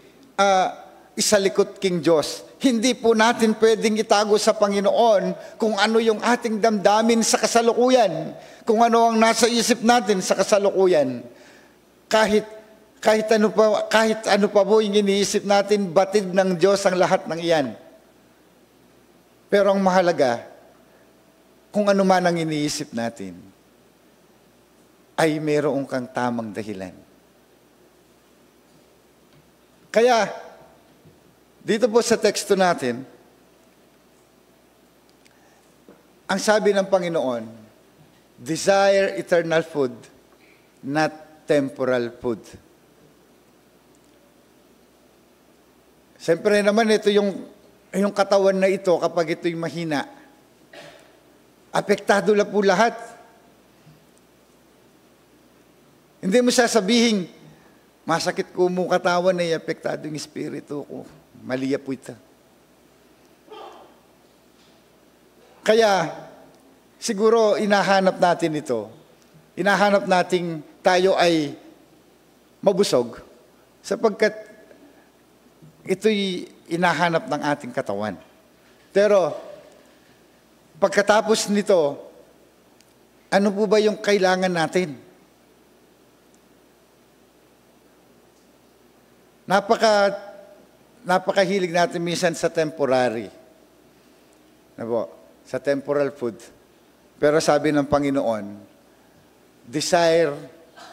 isalikot king Diyos. Hindi po natin pwedeng itago sa Panginoon kung ano yung ating damdamin sa kasalukuyan, kung ano ang nasa isip natin sa kasalukuyan. Kahit ano pa po yung iniisip natin, batid ng Diyos ang lahat ng iyan. Pero ang mahalaga, kung ano man ang iniisip natin, ay mayroong kang tamang dahilan. Kaya, dito po sa teksto natin, ang sabi ng Panginoon, desire eternal food, not temporal food. Siyempre naman ito yung katawan na ito kapag ito'y mahina. Apektado na po lahat. Hindi mo sasabihin, masakit ko mo katawan na apektado yung espiritu ko. Maliya po ito. Kaya, siguro inahanap natin ito. Inahanap natin tayo ay mabusog sapagkat ito'y inahanap ng ating katawan. Pero, pagkatapos nito, ano po ba yung kailangan natin? Napakahilig natin minsan sa temporary. Sa temporal food. Pero sabi ng Panginoon, desire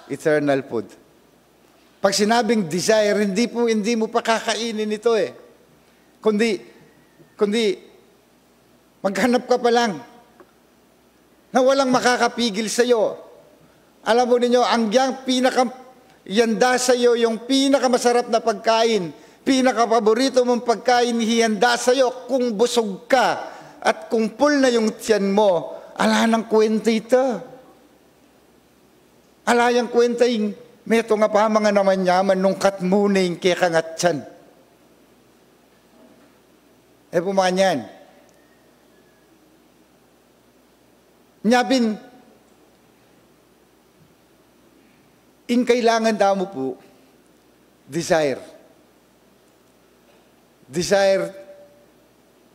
eternal food. Pag sinabing desire, hindi mo pa kakainin ito Kundi, maghanap ka pa lang na walang makakapigil sa iyo. Alam mo ninyo, ang yanda sa iyo, yung pinakamasarap na pagkain, pinakapaborito mong pagkain, hihanda sa iyo kung busog ka at kung full na yung tiyan mo, ala nang kwenta ito. Ala yung kwenta yung meto nga pa mga naman yaman nung katmuning kaya kangatsan. Pumanyan. Nyabin, kailangan daw mo po, desire. Desire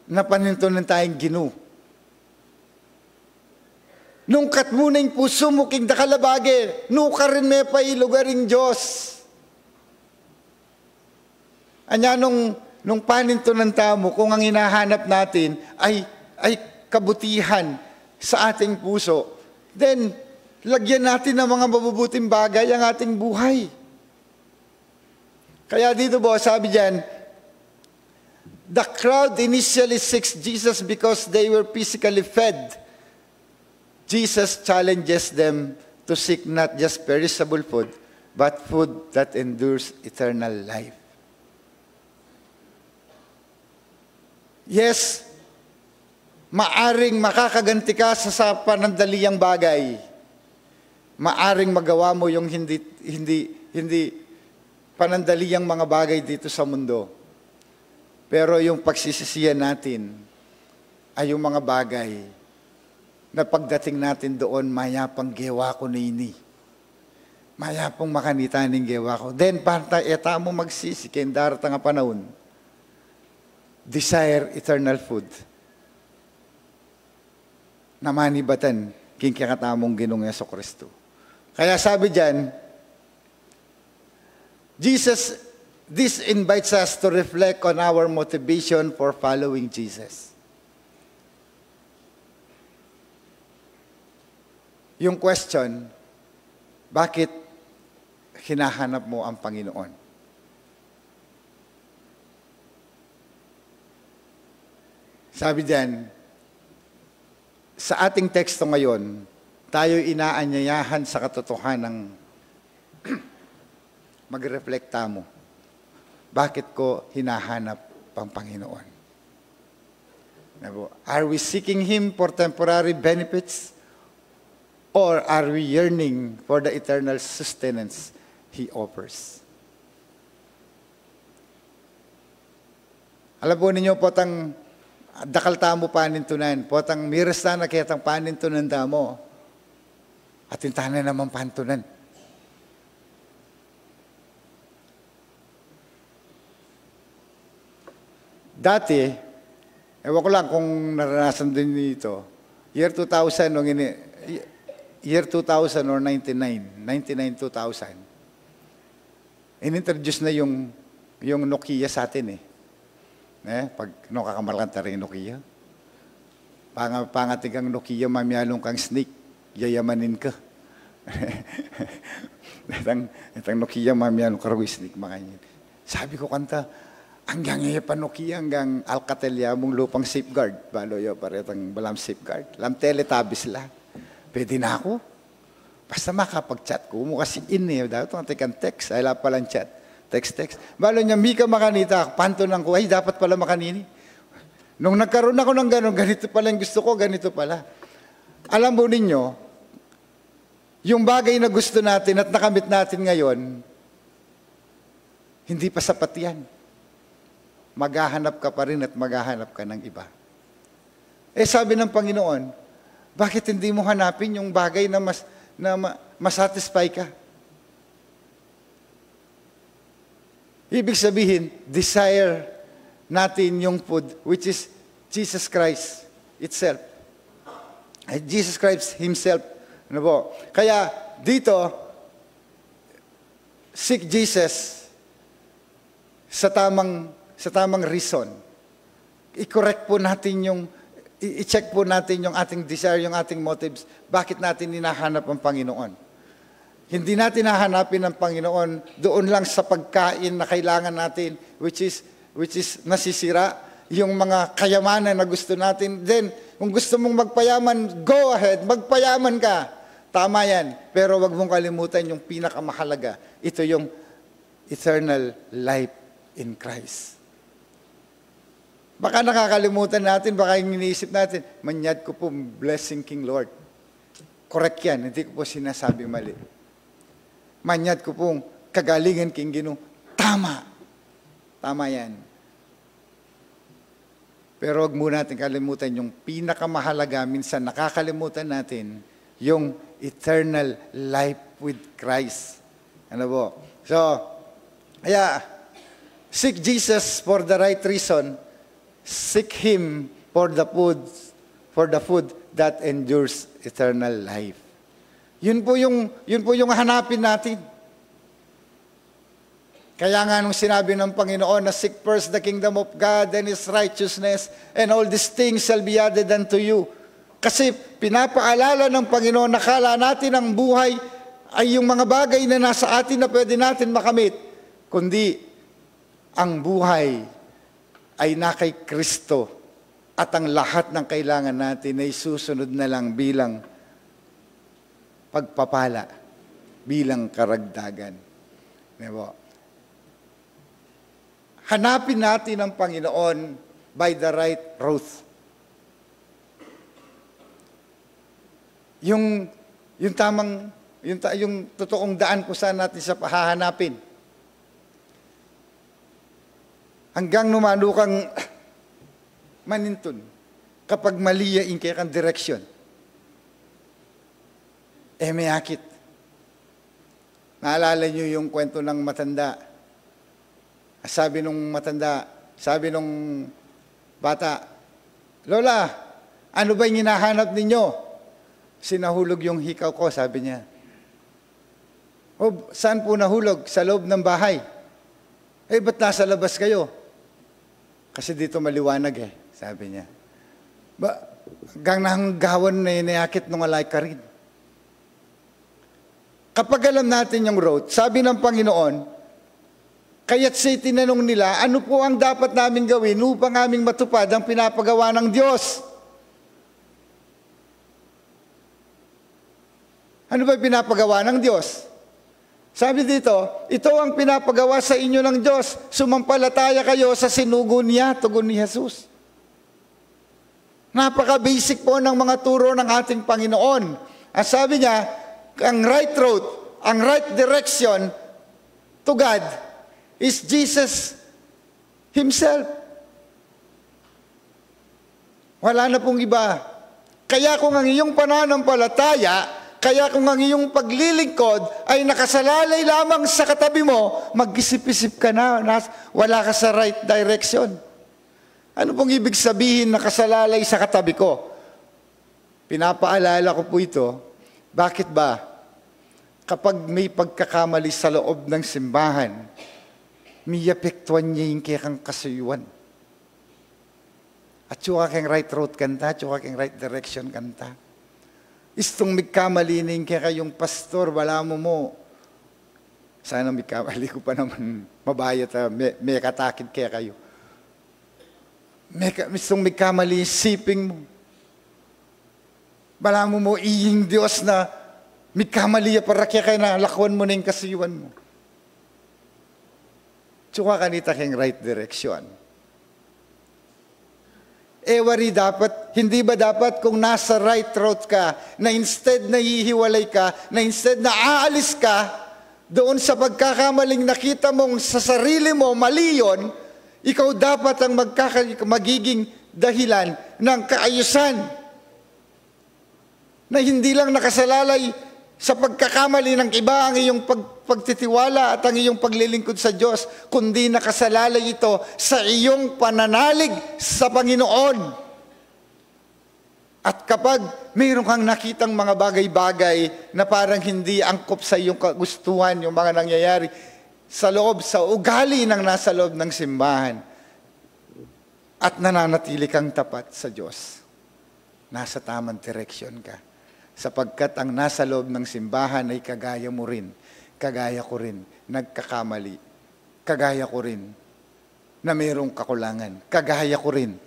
na panintunan tayong Ginoo. Nung katmuning puso mo king dakalabage, nuka rin may pailugaring Diyos. Anya nung panintunan tamo, kung ang hinahanap natin ay kabutihan sa ating puso, then lagyan natin ng mga mabubuting bagay ang ating buhay. Kaya dito po, sabi diyan, the crowd initially seeks Jesus because they were physically fed. Jesus challenges them to seek not just perishable food, but food that endures eternal life. Yes, maaring makakaganti ka sa panandaliang bagay. Maaring magawa mo yung hindi panandaliang mga bagay dito sa mundo. Pero yung pagsisisiyan natin ay yung mga bagay na pagdating natin doon, mayapang gewa ko nini. Mayapang makanita ning gewa ko. Then, parta eta mo magsisi, kaya daratang nga panahon, desire eternal food. Namanibatan, king kakatamong Ginoong Jesucristo. Kaya sabi diyan, this invites us to reflect on our motivation for following Jesus. Yung question, bakit hinahanap mo ang Panginoon? Sabi diyan, sa ating teksto ngayon, tayo inaanyayahan sa katotohanan ng magreflekta mo. Bakit ko hinahanap ang Panginoon? Are we seeking Him for temporary benefits? Or are we yearning for the eternal sustenance He offers? Alam po ninyo, potang dakal tamo panintunan, potang miras na nakitang panintunan damo, at intahan na naman pantunan. Dati, ewan ko lang kung naranasan din dito, year 2000 or 2000, inintroduce na yung Nokia sa atin eh. Pag kakamalan rin Nokia. Pangatigang Nokia, mamyalong kang snake, yayamanin ka. itang Nokia, mamyalong karong snake, makanyin. Sabi ko kanta, hanggang iya pa Nokia, hanggang Alcatel mong lupang safeguard. Balo yo, paretang balam safeguard. Lam teletabis la. Pwede na ako. Basta makapag-chat ko. Mo kasi dapat ang text. Ay la palang chat. Text. Balo niya, Mika makanita. Pantunan ko, ay dapat pala makanini. Nung nagkaroon ako ng gano'n, ganito pala yung gusto ko, ganito pala. Alam mo ninyo, yung bagay na gusto natin at nakamit natin ngayon, hindi pa sapat yan. Maghahanap ka pa rin at maghahanap ka ng iba. Sabi ng Panginoon, bakit hindi mo hanapin yung bagay na masatisfy ka? Ibig sabihin, desire natin yung food, which is Jesus Christ itself. Jesus Christ Himself. Ano po? Kaya dito, seek Jesus sa tamang reason. I-correct po natin i-check po natin yung ating desire, yung ating motives. Bakit natin hinahanap ang Panginoon? Hindi natin hahanapin ang Panginoon doon lang sa pagkain na kailangan natin, which is nasisira, yung mga kayamanan na gusto natin. Then, kung gusto mong magpayaman, go ahead, magpayaman ka. Tama yan. Pero wag mong kalimutan yung pinakamahalaga. Ito yung eternal life in Christ. Baka nakakalimutan natin, baka yung iniisip natin, manyad ko po, blessing King Lord. Correct yan, hindi ko po sinasabing mali. Manyad ko pong kagalingan King Ginoo. Tama. Tama yan. Pero wag muna natin kalimutan yung pinakamahalaga, minsan nakakalimutan natin, yung eternal life with Christ. Ano po? So, kaya, seek Jesus for the right reason. Seek Him for the food that endures eternal life. Yun po yung hanapin natin. Kaya nga nung sinabi ng Panginoon na seek first the kingdom of God and His righteousness, and all these things shall be added unto you. Kasi pinapaalala ng Panginoon, nakala natin ang buhay ay yung mga bagay na nasa atin na pwede natin makamit, kundi ang buhay ay na kay Kristo at ang lahat ng kailangan natin ay susunod na lang bilang pagpapala bilang karagdagan. Diba? Hanapin natin ang Panginoon by the right road. Yung tamang, yung totoong daan kung saan natin siya hahanapin. Hanggang numano kang manintun kapag mali yung kang direksyon. May akit. Naalala niyo yung kwento ng matanda. Sabi nung matanda, sabi nung bata, Lola, ano ba yung hinahanap ninyo? Sinahulog yung hikaw ko, sabi niya. O, saan po nahulog? Sa loob ng bahay. Ba't nasa labas kayo? Kasi dito maliwanag sabi niya. Hanggang nahanggawan na inayakit nung alay ka rin. Kapag alam natin yung road, sabi ng Panginoon, kaya't siya tinanong nila, ano po ang dapat namin gawin upang aming matupad ang pinapagawa ng Diyos? Ano ba pinapagawa ng Diyos? Sabi dito, ito ang pinapagawa sa inyo ng Diyos. Sumampalataya kayo sa sinugo niya, tugon ni Jesus. Napaka-basic po ng mga turo ng ating Panginoon. Ang sabi niya, ang right road, ang right direction to God is Jesus Himself. Wala na pong iba. Kaya kung ang iyong pananampalataya, kaya kung ang iyong paglilingkod ay nakasalalay lamang sa katabi mo, mag-isip-isip ka na, wala ka sa right direction. Ano pong ibig sabihin nakasalalay sa katabi ko? Pinapaalala ko po ito. Bakit ba? Kapag may pagkakamali sa loob ng simbahan, may apektuan niya yung kayang kasuyuan. At suka kang right road kanta, suka kang right direction kanta. Istong magkamali na yung kayong pastor, wala mo. Sana magkamali ko pa naman mabayat, may katakid kaya kayo. Istong magkamali yung siping mo. Wala mo iying Diyos na may kamali para kaya na lakwan mo na yung kasiyuan mo. Tsuka kanita kang right direction. Wari dapat, hindi ba dapat kung nasa right road ka, na instead na hihiwalay ka, na instead na aalis ka, doon sa pagkakamaling nakita mong sa sarili mo, mali yun, ikaw dapat ang magiging dahilan ng kaayusan. Na hindi lang nakasalalay sa pagkakamali ng iba ang iyong pagtitiwala at ang iyong paglilingkod sa Diyos, kundi nakasalalay ito sa iyong pananalig sa Panginoon. At kapag mayroon kang nakitang mga bagay-bagay na parang hindi angkop sa iyong kagustuhan, yung mga nangyayari sa loob, sa ugali ng nasa loob ng simbahan, at nananatili kang tapat sa Diyos, nasa tamang direksyon ka. Sapagkat ang nasa loob ng simbahan ay kagaya mo rin, kagaya ko rin, nagkakamali, kagaya ko rin, na mayroong kakulangan, kagaya ko rin,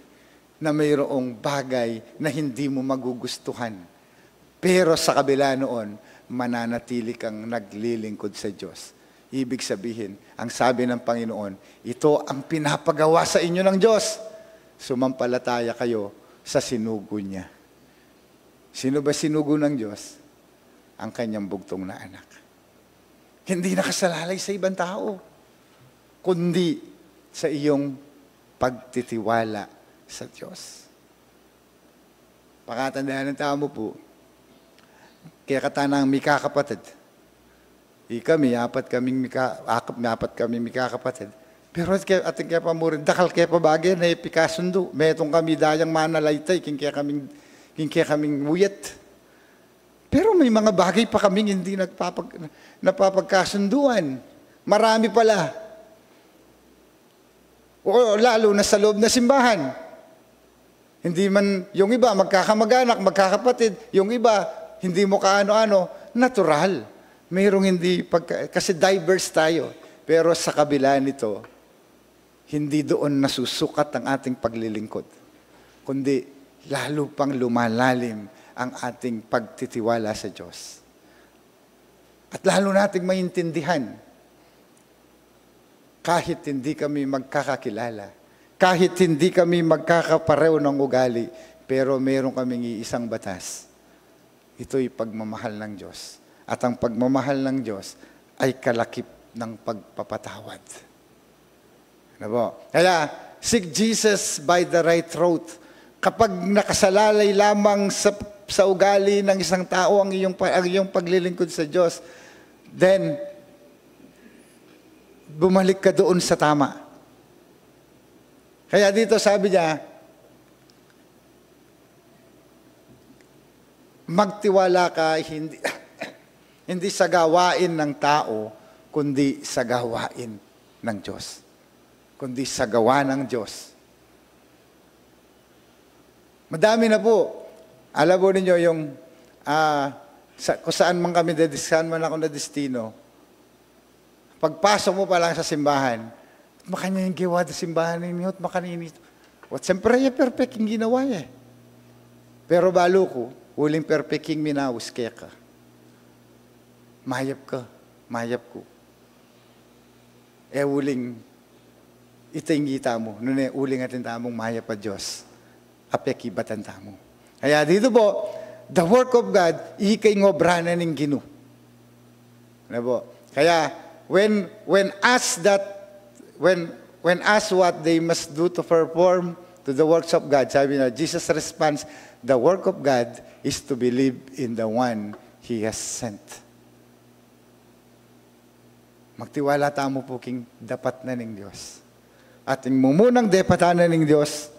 na mayroong bagay na hindi mo magugustuhan. Pero sa kabila noon, mananatili kang naglilingkod sa Diyos. Ibig sabihin, ang sabi ng Panginoon, ito ang pinapagawa sa inyo ng Diyos. Sumampalataya kayo sa sinugo niya. Sino ba sinugo ng Diyos? Ang kanyang bugtong na anak. Hindi nakasalalay sa ibang tao, kundi sa iyong pagtitiwala sa Diyos. Pakatandaan ng tao mo po, kaya katanang may kakapatid. Kami, apat kami may kakapatid. Pero ating kaya pa mo rin, dakal kaya pa bagay na ipikasundo. Metong kami dayang manalaytay, king kaya kaming wuyat. Pero may mga bagay pa kaming hindi napapagkasunduan. Marami pala. O lalo na sa loob na simbahan. Hindi man, yung iba magkakamag-anak, magkakapatid, yung iba hindi mo kaano-ano, natural. Mayroong hindi, kasi diverse tayo. Pero sa kabila nito, hindi doon nasusukat ang ating paglilingkod. Kundi, lalo pang lumalalim ang ating pagtitiwala sa Diyos. At lalo nating maintindihan, kahit hindi kami magkakakilala, kahit hindi kami magkakapareho ng ugali, pero meron kaming iisang batas. Ito'y pagmamahal ng Diyos. At ang pagmamahal ng Diyos ay kalakip ng pagpapatawad. Ano po? Kaya, seek Jesus by the right road. Kapag nakasalalay lamang sa ugali ng isang tao ang iyong paglilingkod sa Diyos, then, bumalik ka doon sa tama. Kaya dito sabi niya, magtiwala ka hindi, hindi sa gawain ng tao, kundi sa gawain ng Diyos. Kundi sa gawa ng Diyos. Madami na po. Alam mo ninyo yung kung saan man kami, saan man ako na destino, pagpasok mo pa lang sa simbahan, makanya yung gawa sa simbahan ninyo, at makaninito. At siyempre, perfect yung ginawa niya. Pero balo ko, huling perfect yung minawis kaya ka. Mayap ko. Huling itingita mo, nung uling atin tamong mayap pa Diyos, apeki batan tamo. Kaya dito po, the work of God, ikay ngobrana ng Gino. Ano po? Kaya, when asked what they must do to perform to the works of God, sabi na, Jesus responds, the work of God is to believe in the one He has sent. Magtiwala tamo po king dapat na ng Diyos. At yung mumunang depatanan ng Diyos,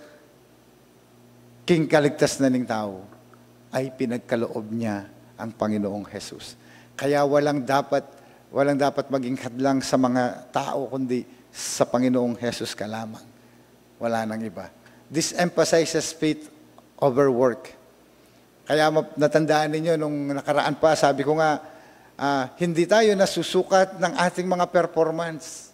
king kaligtas na ng tao, ay pinagkaloob niya ang Panginoong Jesus. Kaya walang dapat maging hadlang sa mga tao, kundi sa Panginoong Jesus ka lamang. Wala nang iba. This emphasizes faith over work. Kaya natandaan ninyo, nung nakaraan pa, sabi ko nga, hindi tayo nasusukat ng ating mga performance.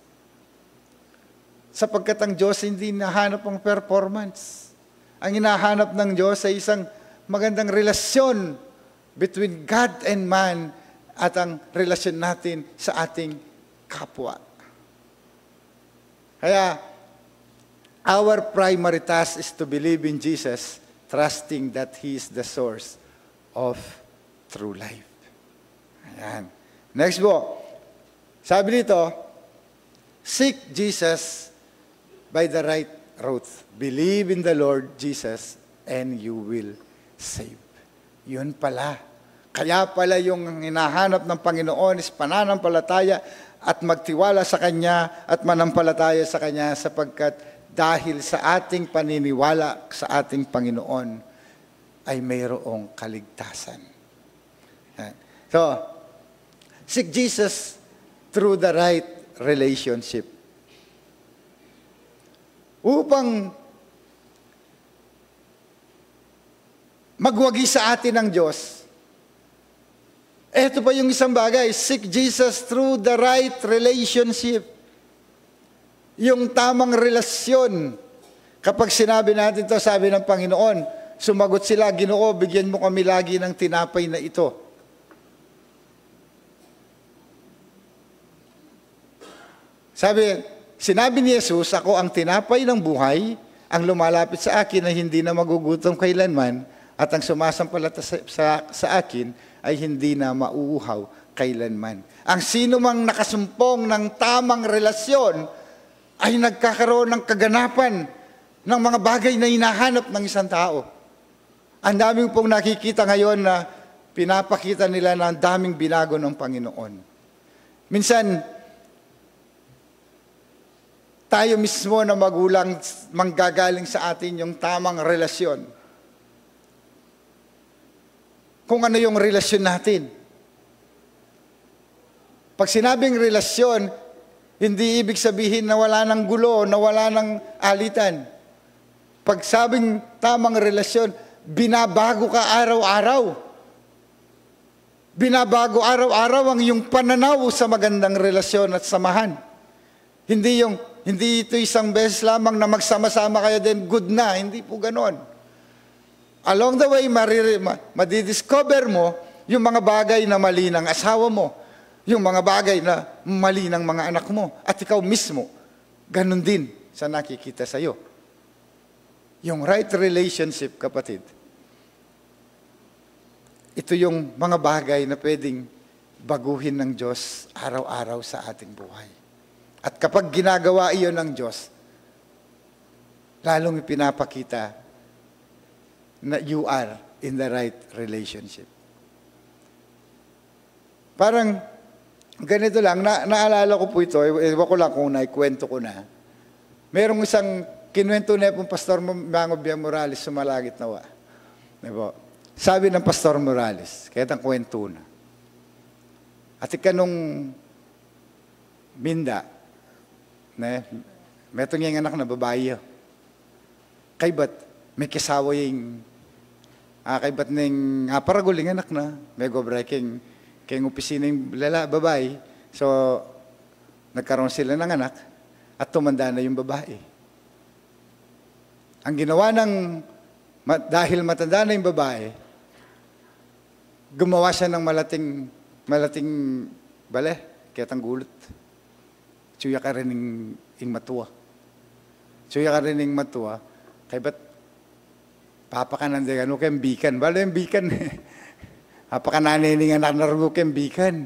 Sapagkat ang Diyos hindi nahanap ang performance. Ang hinahanap ng Diyos ay isang magandang relasyon between God and man at ang relasyon natin sa ating kapwa. Kaya, our primary task is to believe in Jesus, trusting that He is the source of true life. Ayan. Next po, sabi nito, seek Jesus by the right road. Believe in the Lord Jesus and you will save. Yun pala. Kaya pala yung hinahanap ng Panginoon is pananampalataya at magtiwala sa Kanya at manampalataya sa Kanya sapagkat dahil sa ating paniniwala sa ating Panginoon ay mayroong kaligtasan. So, seek Jesus through the right relationship. Upang magwagi sa atin ng Diyos. Ito pa yung isang bagay, seek Jesus through the right relationship. Yung tamang relasyon. Kapag sinabi natin to, sabi ng Panginoon, sumagot sila, Ginoo, bigyan mo kami lagi ng tinapay na ito. Sinabi ni Jesus, ako ang tinapay ng buhay, ang lumalapit sa akin ay hindi na magugutom kailanman, at ang sumasampalataya sa akin ay hindi na mauuhaw kailanman. Ang sino mang nakasumpong ng tamang relasyon ay nagkakaroon ng kaganapan ng mga bagay na hinahanap ng isang tao. Ang daming pong nakikita ngayon na pinapakita nila na ang daming binago ng Panginoon. Minsan, tayo mismo na magulang manggagaling sa atin yung tamang relasyon. Kung ano yung relasyon natin. Pag sinabing relasyon, hindi ibig sabihin na wala ng gulo, na wala ng alitan. Pag sabing tamang relasyon, binabago ka araw-araw. Binabago araw-araw ang iyong pananaw sa magandang relasyon at samahan. Hindi ito isang beses lamang na magsama-sama kayo din, good na. Hindi po ganon. Along the way, madidiscover mo yung mga bagay na mali ng asawa mo. Yung mga bagay na mali ng mga anak mo at ikaw mismo, ganun din sa nakikita sa'yo. Yung right relationship, kapatid, ito yung mga bagay na pwedeng baguhin ng Diyos araw-araw sa ating buhay. At kapag ginagawa iyon ng Diyos, lalong ipinapakita na you are in the right relationship. Parang ganito lang, naalala ko po ito, ewan ko lang kung naikwento ko na. Merong isang kinuwento na pong Pastor Mango Bia Morales, sumalagit nawa. Diba? Sabi ng Pastor Morales, kaya ang kwento na. At ikanong Minda, may itong yung anak na babae. Kay ba't may kisawa yung, kay ba't nang paraguling anak na, may gobra keng opisina yung babae. So, nagkaroon sila ng anak at tumanda na yung babae. Ang ginawa dahil matanda na yung babae, gumawa siya ng malating bale, kaya tang gulot. Tsuya ka rin ing matuwa. Tsuya ka rin ing matuwa, kaya ba't papakanan din, ano kayong bikan? Bala yung bikan. Papakanan din nga narugo kayong bikan.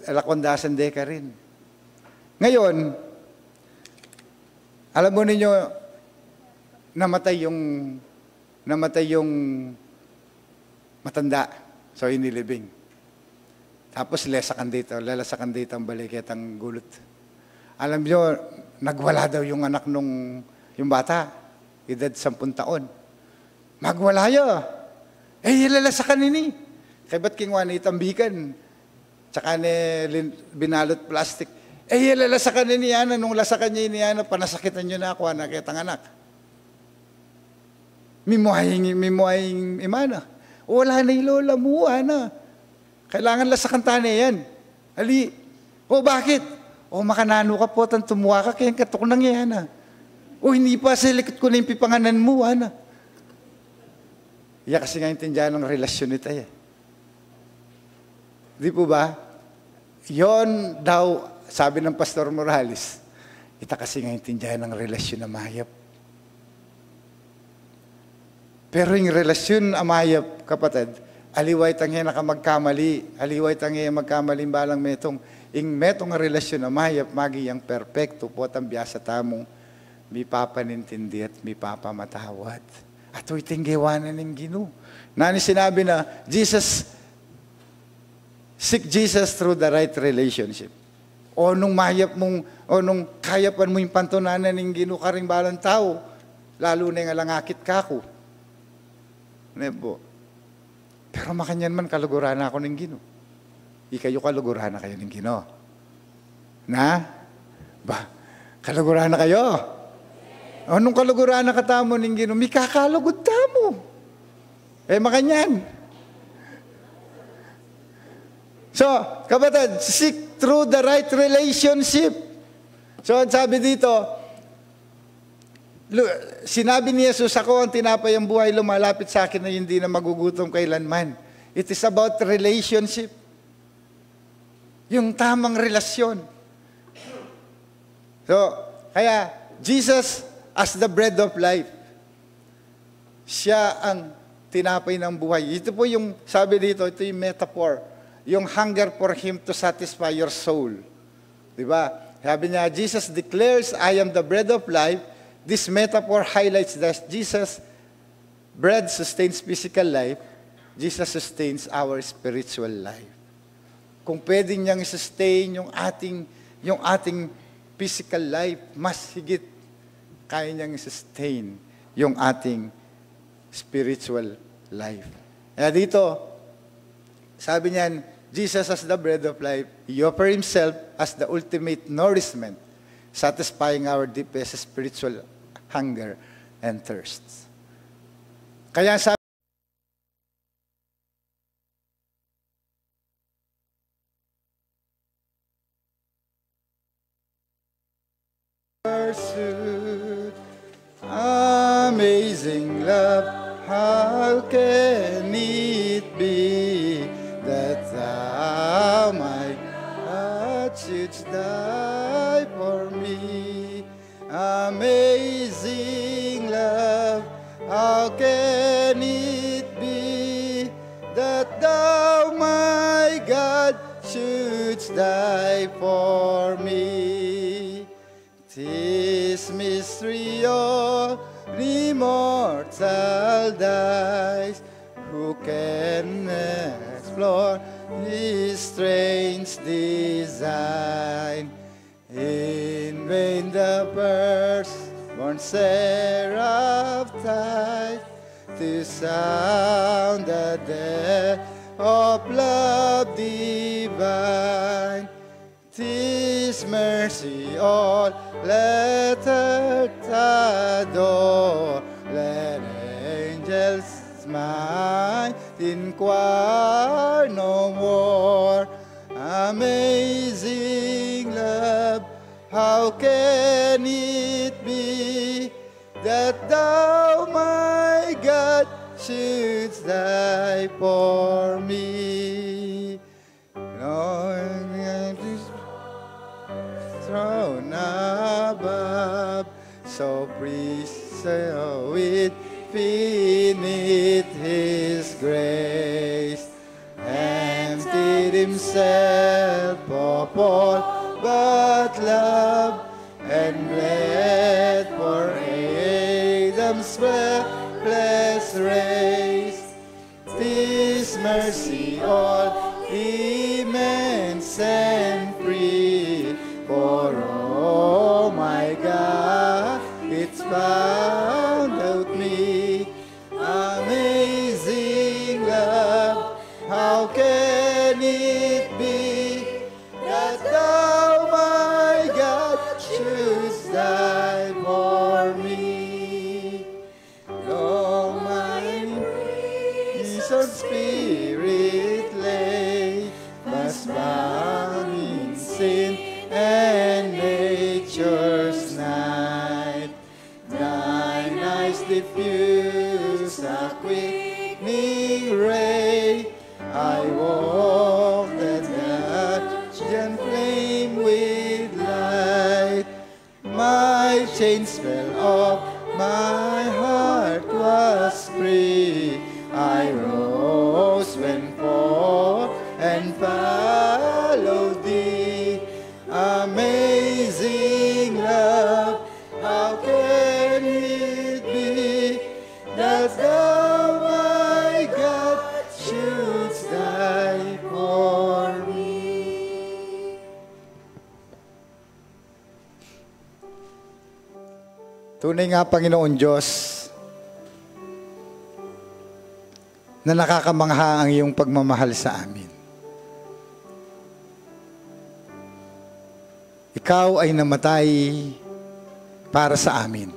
Alakondasan de ka rin. Ngayon, alam mo ninyo, namatay yung matanda. So, inilibing. Tapos, lalasakan dito ang baliket ang gulot. Alam nyo, nagwala daw yung anak yung bata. Edad 10 taon. Magwala ya. Lalasakan nini. Kaya ba't kingwan itambikan? Tsaka binalot plastic. Lalasakan nini yan. Nung lasakan niya ini panasakitan nyo na ako, nakitang anak. Mimuhaying imana. Wala na yung lola mo, kailangan lasakan tane yan. Ali. Bakit? Makanano ka po, tumuha ka, kaya katok nang yan, hindi pa, sa likod ko na yung pipanganan mo, Iya kasi nga intindihan ng relasyon nito, Di po ba? Yon daw, sabi ng Pastor Morales, ita kasi nga intindihan ng relasyon na mahayap. Pero yung relasyon amayap, kapatid, aliway tangye na ka magkamali, aliway tangye magkamali balang metong nga relasyon amayap, magiyang perpekto po at ang biyasa tamong mi papanintindi at mi papamatawad. At ito'y tinggiwanan ng Ginoo. Nani sinabi na, seek Jesus through the right relationship. O nung mahayap mong, o nung kayapan mo yung pantunanan ng Ginoo ka rin balang tao, lalo na nga langakit kako. Nebo. Pero makanyan man kaluguran ako ng Ginoo. Ikayo kaluguran na kayo ng Ginoo. Kaluguran na kayo? Anong kaluguran na katamo ng Ginoo? May kakalugod tamo. Makanyan. So, kapatid, seek through the right relationship. So, sabi dito, sinabi ni Jesus, ako ang tinapay ang buhay, lumalapit sa akin na hindi na magugutom kailanman. It is about relationship. Yung tamang relasyon. So, kaya, Jesus as the bread of life, siya ang tinapay ng buhay. Ito po yung, sabi dito, ito yung metaphor. Yung hunger for Him to satisfy your soul. Diba? Sabi niya, Jesus declares, I am the bread of life. This metaphor highlights that Jesus, bread sustains physical life, Jesus sustains our spiritual life. Kung pwede niyang sustain yung ating physical life, mas higit kaya niyang sustain yung ating spiritual life. Kaya dito, sabi niyan, Jesus as the bread of life, He offered Himself as the ultimate nourishment, satisfying our deepest spiritual hunger and thirst. Kaya sabi, amazing love, how can it be that thou, my should die for me. Amazing love, how can it be that thou, my God, shouldst die for me? 'Tis mystery all immortal dies, who can explore His strange design? In vain the firstborn seraph died to sound the death of love divine. 'Tis mercy all let earth adore, let angels smile, inquire no more. Amazing love, how can it be that thou, my God, shouldst die for me? Knowing that His throne above, so infinite His grace, emptied Himself of all but love, and bled for Adam's helpless race. 'Tis mercy all immense and free, for oh my God, it's found out me. Amazing love, how can it be that thou, my God, shouldst die for me? Long my prison spirit lay, was bound in sin and nature's night. Thine eyes diffuse a quickening ray, I walk the dungeon flame with light. My chains fell off, my heart was free. I rose when forth and followed thee. Amazing love, how can it be that thou, my God, shouldst die for me? Tunay nga, Panginoon Diyos, na nakakamangha ang iyong pagmamahal sa amin. Ikaw ay namatay para sa amin.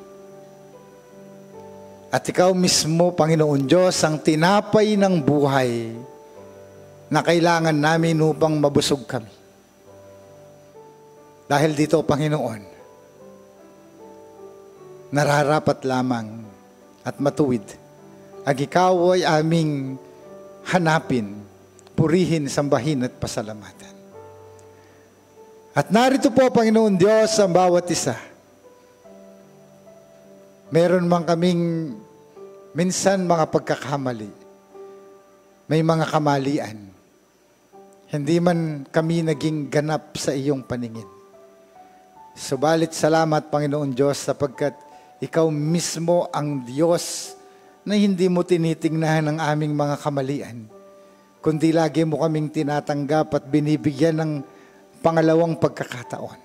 At ikaw mismo, Panginoon Diyos, ang tinapay ng buhay na kailangan namin upang mabusog kami. Dahil dito, Panginoon, nararapat lamang at matuwid ang ikaw ay aming hanapin, purihin, sambahin at pasalamatan. At narito po, Panginoon Diyos, ang bawat isa. Meron man kaming minsan mga pagkakamali. May mga kamalian. Hindi man kami naging ganap sa iyong paningin. Subalit salamat, Panginoon Diyos, sapagkat ikaw mismo ang Diyos na hindi mo tinitingnan ang aming mga kamalian, kundi lagi mo kaming tinatanggap at binibigyan ng pangalawang pagkakataon.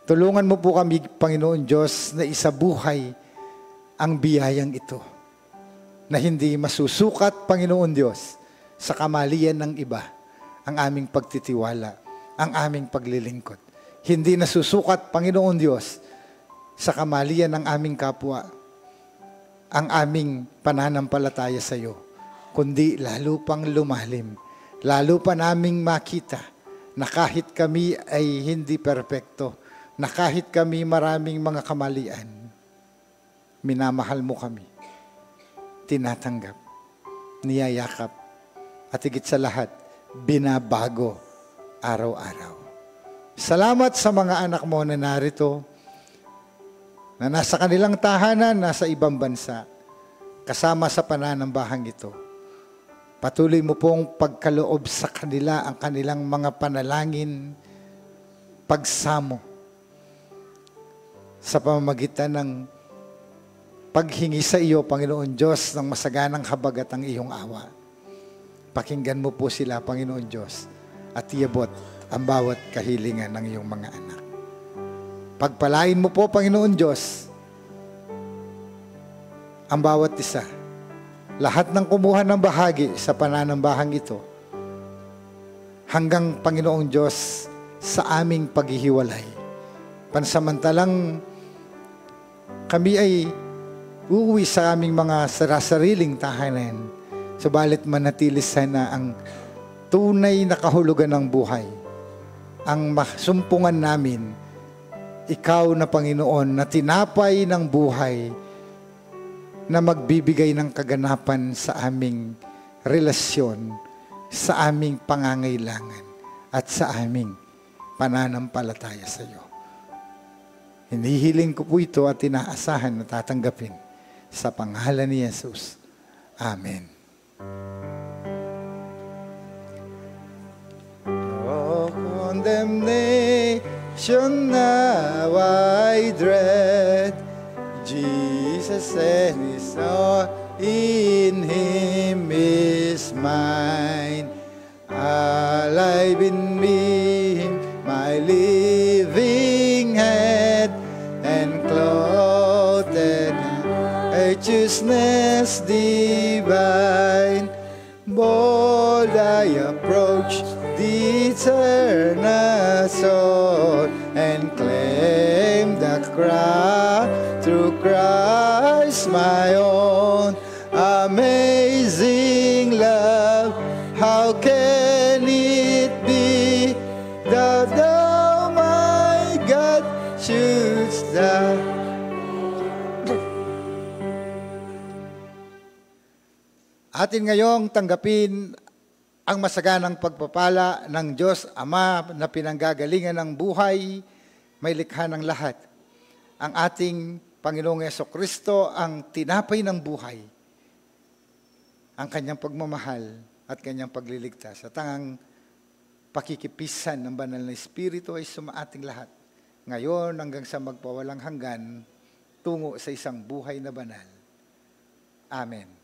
Tulungan mo po kami, Panginoon Diyos, na isabuhay ang biyayang ito, na hindi masusukat, Panginoon Diyos, sa kamalian ng iba, ang aming pagtitiwala, ang aming paglilingkod. Hindi nasusukat, Panginoon Diyos, sa kamalian ng aming kapwa, ang aming pananampalataya sa iyo, kundi lalo pang lumalim, lalo pa naming makita na kahit kami ay hindi perpekto, na kahit kami maraming mga kamalian, minamahal mo kami, tinatanggap, niyayakap, at higit sa lahat, binabago araw-araw. Salamat sa mga anak mo na narito, na nasa kanilang tahanan, nasa ibang bansa, kasama sa pananambahang ito. Patuloy mo pong pagkaloob sa kanila ang kanilang mga panalangin, pagsamo, sa pamamagitan ng paghingi sa iyo, Panginoon Diyos, ng masaganang habag at ang iyong awa. Pakinggan mo po sila, Panginoon Diyos, at iabot ang bawat kahilingan ng iyong mga anak. Pagpalain mo po, Panginoon Diyos, ang bawat isa. Lahat ng kumuha ng bahagi sa pananambahang ito, hanggang, Panginoong Diyos, sa aming paghihiwalay. Pansamantalang kami ay uuwi sa aming mga sarasariling tahanan, subalit manatili sana ang tunay na kahulugan ng buhay. Ang masumpungan namin, ikaw na Panginoon, na tinapay ng buhay, na magbibigay ng kaganapan sa aming relasyon, sa aming pangangailangan, at sa aming pananampalataya sa iyo. Hinihiling ko po ito at inaasahan na tatanggapin sa pangalan ni Jesus. Amen. Oh, condemnation now I dread, Jesus and His all in Him is mine. Alive in me, my living head, and clothed in righteousness divine. Bold I approach the eternal soul, and claim the crown through Christ my own. Amazing love, how can it be that thou, my God, shouldst thou? Atin ngayong tanggapin ang masaganang pagpapala ng Diyos Ama na pinanggagalingan ng buhay, may likha ng lahat. Ang ating Panginoong Jesucristo ang tinapay ng buhay, ang kanyang pagmamahal at kanyang pagliligtas. At ang pakikipisan ng banal na Espiritu ay sumaating lahat, ngayon hanggang sa magpawalang hanggan, tungo sa isang buhay na banal. Amen.